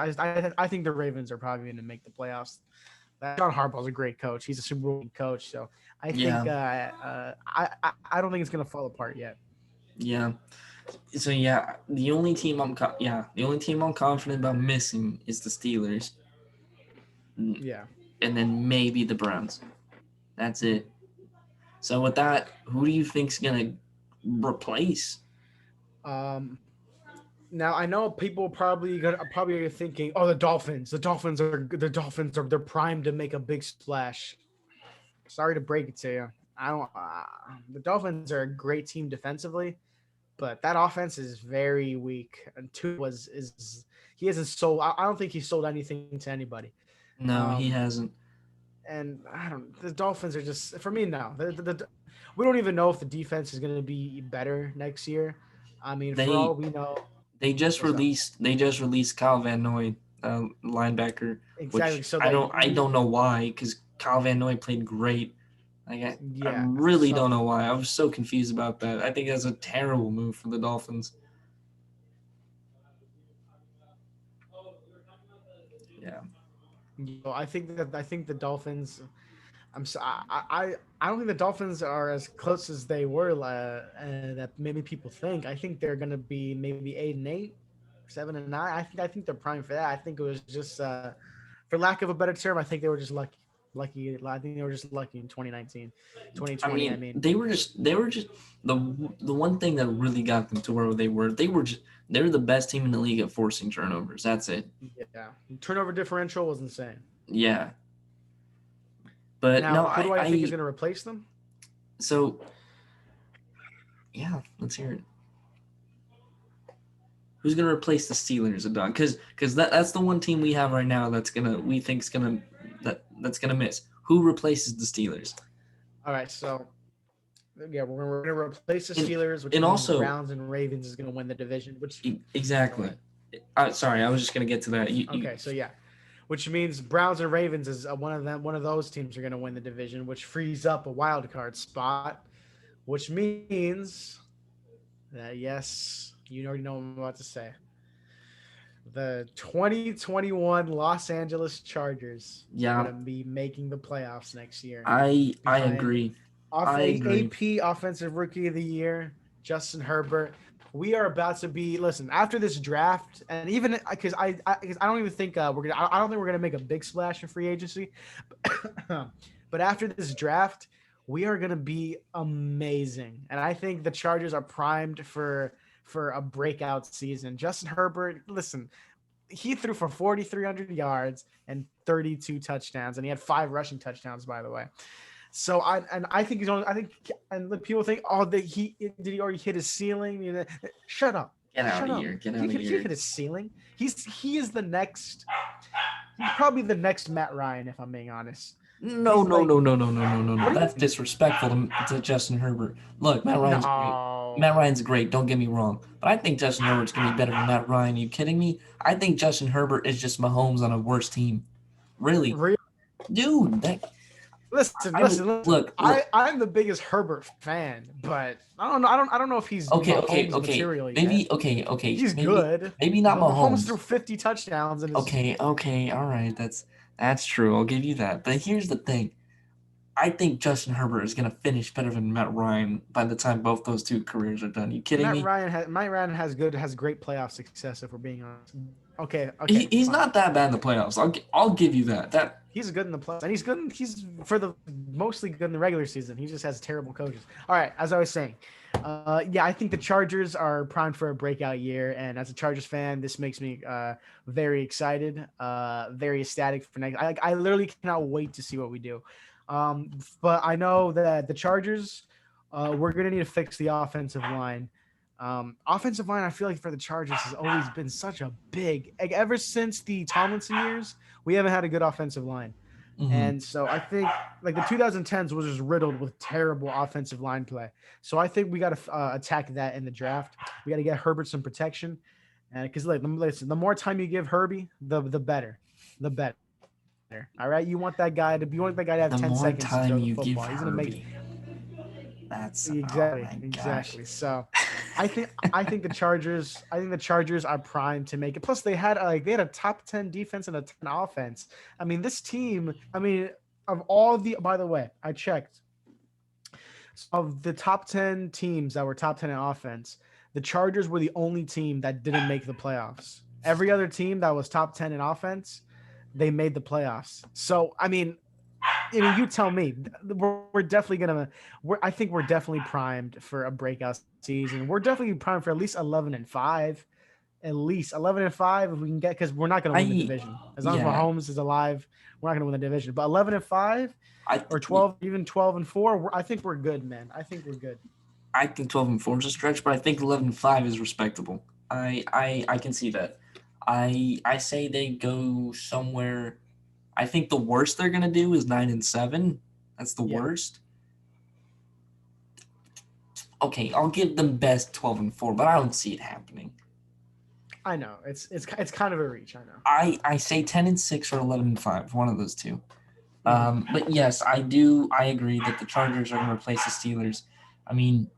think the Ravens are probably going to make the playoffs. John Harbaugh's a great coach. He's a Super Bowl coach, so I think Yeah, I don't think it's going to fall apart yet. yeah. So yeah, the only team I'm confident about missing is the Steelers, and Yeah. then maybe the Browns. That's it. So with that, who do you think's gonna replace? Um. Now I know people probably are thinking, oh, the Dolphins. The Dolphins are they're primed to make a big splash. Sorry to break it to you. I don't. The Dolphins are a great team defensively, but that offense is very weak. And two was is he hasn't sold. I don't think he sold anything to anybody. No, he Um, hasn't. and I don't. The Dolphins are just for me now. We don't even know if the defense is going to be better next year. I mean, for They all we know, they what's up? just released Kyle Van Noy, linebacker, Exactly. which So I don't know why because Kyle Van Noy played great. Like I yeah. really don't So know why. I was so confused about that. I think that's a terrible move for the Dolphins. Yeah. I think the Dolphins. I don't think the Dolphins are as close as they were that maybe people think. I think they're gonna be maybe 8-8, 7-9. I think they're prime for that. I think it was just for lack of a better term, I think they were just lucky. I think they were just lucky in 2019, I 2020. I mean, mean, they were just the the one thing that really got them to where they were the best team in the league at forcing turnovers. That's it. yeah, turnover differential was insane. Yeah. But Now, no, who do I think is I going to replace them? so yeah, let's hear it. Who's gonna replace the Steelers, a dog? Because that's the one team we have right now we think's gonna that's gonna miss. Who replaces the Steelers? All right, so yeah, we're going to replace the And Steelers, which and means also Browns and Ravens is going to win the division. Which go exactly. ahead. Sorry, I was just gonna get to that. Okay, so yeah, which means Browns and Ravens is one of those teams are going to win the division, which frees up a wild card spot, which means that yes, you already know what I'm about to say. The 2021 Los Angeles Chargers are going yeah, to be making the playoffs next year I behind agree. off I agree. AP Offensive Rookie of the Year, Justin Herbert. We are about to be listen after this draft, and even because because I don't even think we're gonna. I don't think we're gonna make a big splash in free agency, but after this draft, we are gonna be amazing, and I think the Chargers are primed for a breakout season. Justin Herbert, listen. he threw for 4,300 yards and 32 touchdowns, and he had 5 rushing touchdowns, by the way. So I think he's only I think and people think, oh, did he already hit his ceiling? Shut up, Get out shut of up. here. Get He out of could he here. hit his ceiling. He is the next. He's probably the next Matt Ryan, if I'm being honest. No, He's no, like, no, no, no, no, no, no, what no. do you That's disrespectful to Justin Herbert. Look, Matt Ryan's great. no. Matt Ryan's great. Don't get me wrong, but I think Justin Herbert's gonna be better than Matt Ryan. Are you kidding me? I think Justin Herbert is just Mahomes on a worse team. Really, Really? dude. Listen, I listen, listen. look. I'm the biggest Herbert fan, but I don't know. I don't know if he's Okay. Mahomes material yet. Maybe okay. He's Maybe good. not Mahomes threw Mahomes. 50 touchdowns in his. Okay. All right. That's true. I'll give you that. But here's the thing. I think Justin Herbert is going to finish better than Matt Ryan by the time both those two careers are done. You kidding me? Matt Ryan has great playoff success, if we're being honest. Okay, He's fine. not that bad in the playoffs. I'll give you that. He's good in the playoffs, and he's good. He's mostly good in the regular season. He just has terrible coaches. All right, as I was saying, yeah, I think the Chargers are primed for a breakout year, and as a Chargers fan, this makes me very excited, very ecstatic for next. I literally cannot wait to see what we do. But I know that the Chargers, we're gonna need to fix the offensive line. Offensive line, I feel like for the Chargers has always been such a big. Like, ever since the Tomlinson years, we haven't had a good offensive line. Mm-hmm. And so I think like the 2010s was just riddled with terrible offensive line play. So I think we got to attack that in the draft. We got to get Herbert some protection, and because listen, the more time you give Herbie, the better, the better. All right, you want that guy to have The 10 more seconds to time throw the you football. give He's gonna make Herbie, that's exactly. So I think the Chargers are primed to make it. Plus they had a top 10 defense and a 10 offense. I mean, this team, of all the, by the way, I checked, of the top 10 teams that were top 10 in offense, the Chargers were the only team that didn't make the playoffs. Every other team that was top 10 in offense, they made the playoffs. So you tell me. We're definitely gonna. I think we're definitely primed for a breakout season. We're definitely primed for at least 11-5. At least 11-5 if we can get, because we're not gonna win the division. As long as Mahomes is alive, we're not gonna win the division. But 11-5 or 12, even 12-4, I think we're good, man. I think we're good. I think 12-4 is a stretch, but I think 11-5 is respectable. I can see that. I say they go somewhere. I think the worst they're gonna do is 9-7. That's the worst. Okay, I'll give them best 12-4, but I don't see it happening. I know it's kind of a reach. I know. I say 10-6 or 11-5, one of those two. But yes, I agree that the Chargers are gonna replace the Steelers. I mean,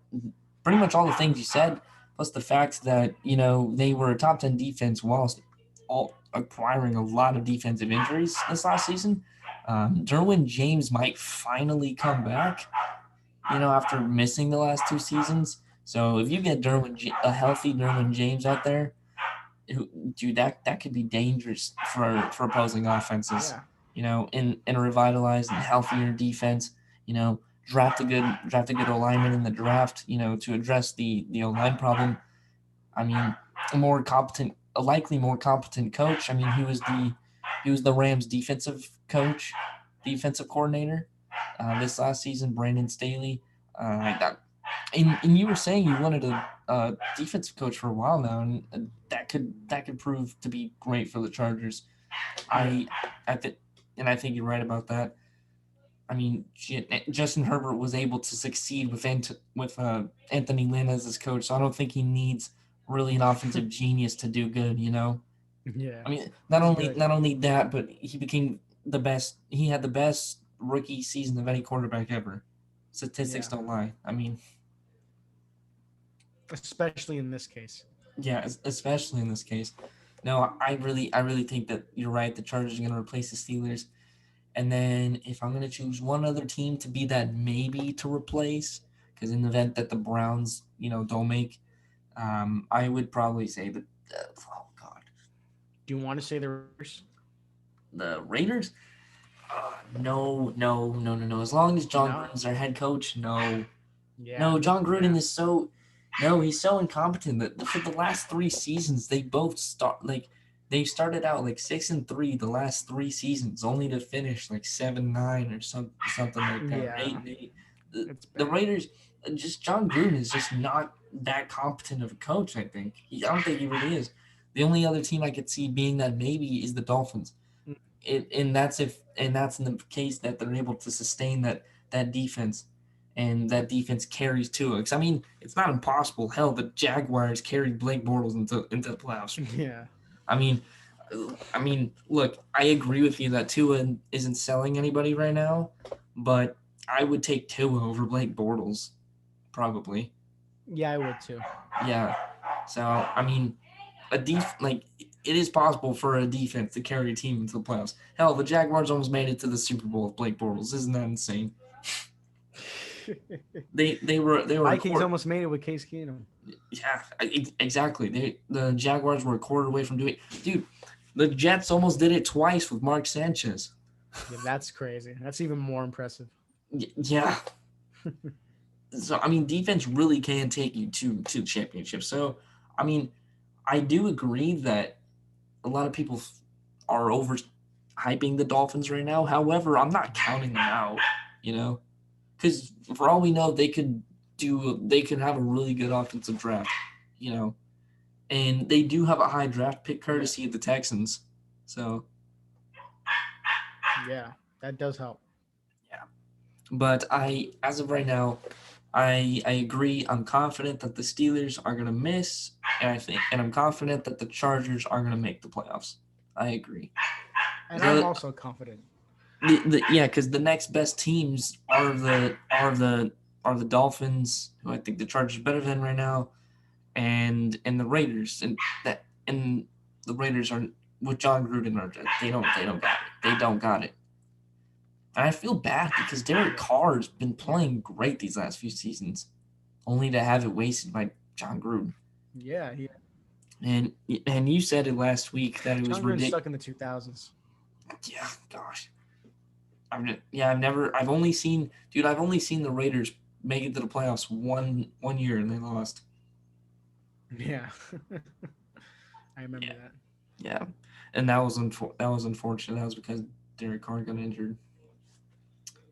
pretty much all the things you said, plus the fact that they were a top 10 defense whilst all acquiring a lot of defensive injuries this last season. Derwin James might finally come back, after missing the last 2 seasons. So if you get a healthy Derwin James out there, dude, that could be dangerous for opposing offenses. Yeah. In a revitalized and healthier defense. Draft a good alignment in the draft. To address the O-line problem. I mean, a likely more competent coach. I mean, he was the Rams' defensive coordinator this last season, Brandon Staley. And you were saying you wanted a defensive coach for a while now, and that could prove to be great for the Chargers. I think you're right about that. I mean, Justin Herbert was able to succeed with Anthony Lynn as his coach, so I don't think he needs really an offensive genius to do good. Yeah. I mean, not only that, but he became the best. He had the best rookie season of any quarterback ever. Statistics don't lie. I mean, especially in this case. Yeah, especially in this case. No, I really think that you're right. The Chargers are going to replace the Steelers. And then if I'm going to choose one other team to be that maybe to replace, because in the event that the Browns, don't make, I would probably say that. Oh God. Do you want to say the Raiders? The Raiders? No. As long as John Gruden's their head coach, no. Yeah. No, John Gruden is so. No, he's so incompetent that for the last 3 seasons they both They started out like 6-3 the last 3 seasons, only to finish like 7-9 or something like that, or Yeah, 8-8. The, it's the bad. Raiders, just John Gruden is just not that competent of a coach. I don't think he really is. The only other team I could see being that maybe is the Dolphins. Mm, And that's in the case that they're able to sustain that defense, and that defense carries to it. Because I mean, it's not impossible. Hell, the Jaguars carried Blake Bortles into the playoffs. Yeah, I mean, look, I agree with you that Tua isn't selling anybody right now, but I would take Tua over Blake Bortles, probably. yeah, I would too. Yeah. So I mean, like it is possible for a defense to carry a team into the playoffs. Hell, the Jaguars almost made it to the Super Bowl with Blake Bortles. Isn't that insane? They were a Vikings quarter. almost made it with Case Keenum. Yeah, exactly. The Jaguars were a quarter away from doing it. Dude, the Jets almost did it twice with Mark Sanchez. Yeah, that's crazy. That's even more impressive. Yeah. So I mean, defense really can take you to championships. So I mean, I do agree that a lot of people are over hyping the Dolphins right now. However, I'm not counting them out. You know, because for all we know, they could have a really good offensive draft. You know, and they do have a high draft pick Yeah, courtesy of the Texans. So yeah, that does help. yeah, but as of right now, I agree. I'm confident that the Steelers are gonna miss, and I'm confident that the Chargers are gonna make the playoffs. I agree. And I'm The, also confident. yeah, because the next best teams are the Dolphins, who I think the Chargers are better than right now, and the Raiders, and the Raiders are with John Gruden are they don't got it. They don't got it. And I feel bad because Derek Yeah, Carr's been playing great these last few seasons, only to have it wasted by John Gruden. yeah. And and you said it last week that it was John Gruden ridiculous. stuck in the 2000s. Yeah, gosh. I've only seen, dude. I've only seen the Raiders make it to the playoffs one year and they lost. Yeah, I remember Yeah, that. yeah, and that was unfortunate. That was because Derek Carr got injured.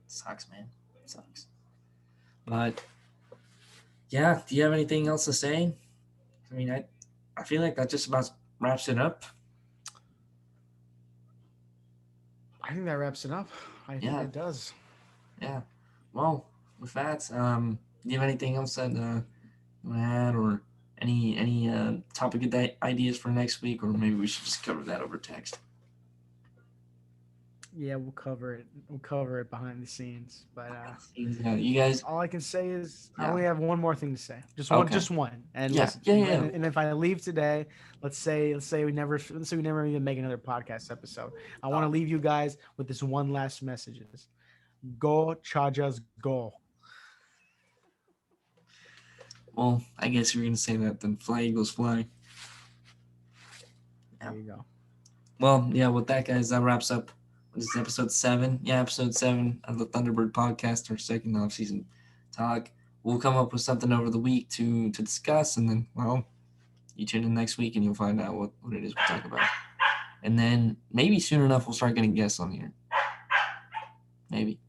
Sucks, man. Sucks. But yeah, do you have anything else to say? I mean, I feel like that just about wraps it up. I think that wraps it up. I think Yeah, it does. yeah. Well, with that, do you have anything else that you want to add, or any topic ideas for next week, or maybe we should just cover that over text? Yeah, we'll cover it. We'll cover it behind the scenes. But Yeah, you guys. all I can say is I Yeah. only have one more thing to say. Okay. Just one. And Yeah. listen, Yeah. Yeah. and if I leave today, let's say we never even make another podcast episode. I want to Oh, leave you guys with this one last message: is go Chargers, go. well, I guess you're gonna say that then. Fly Eagles fly. There Yeah. you go. Well, yeah. With that, guys, that wraps up. This is episode 7. Yeah, episode 7 of the Thunderbird podcast, our second off-season talk. We'll come up with something over the week to discuss, and then you tune in next week and you'll find out what it is we talk about. And then maybe soon enough we'll start getting guests on here. Maybe.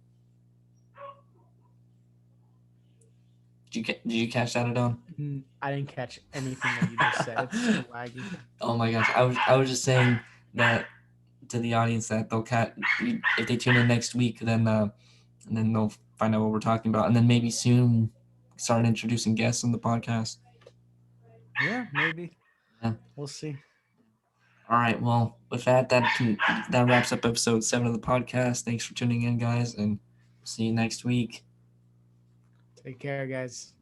Did you catch that, Adon? I didn't catch anything that you just said. It's so laggy. Oh my gosh, I was just saying that to the audience that if they tune in next week, then and then they'll find out what we're talking about, and then maybe soon start introducing guests on the podcast. Yeah, maybe. Yeah. We'll see. All right. Well, with that wraps up episode 7 of the podcast. Thanks for tuning in, guys, and see you next week. Take care, guys.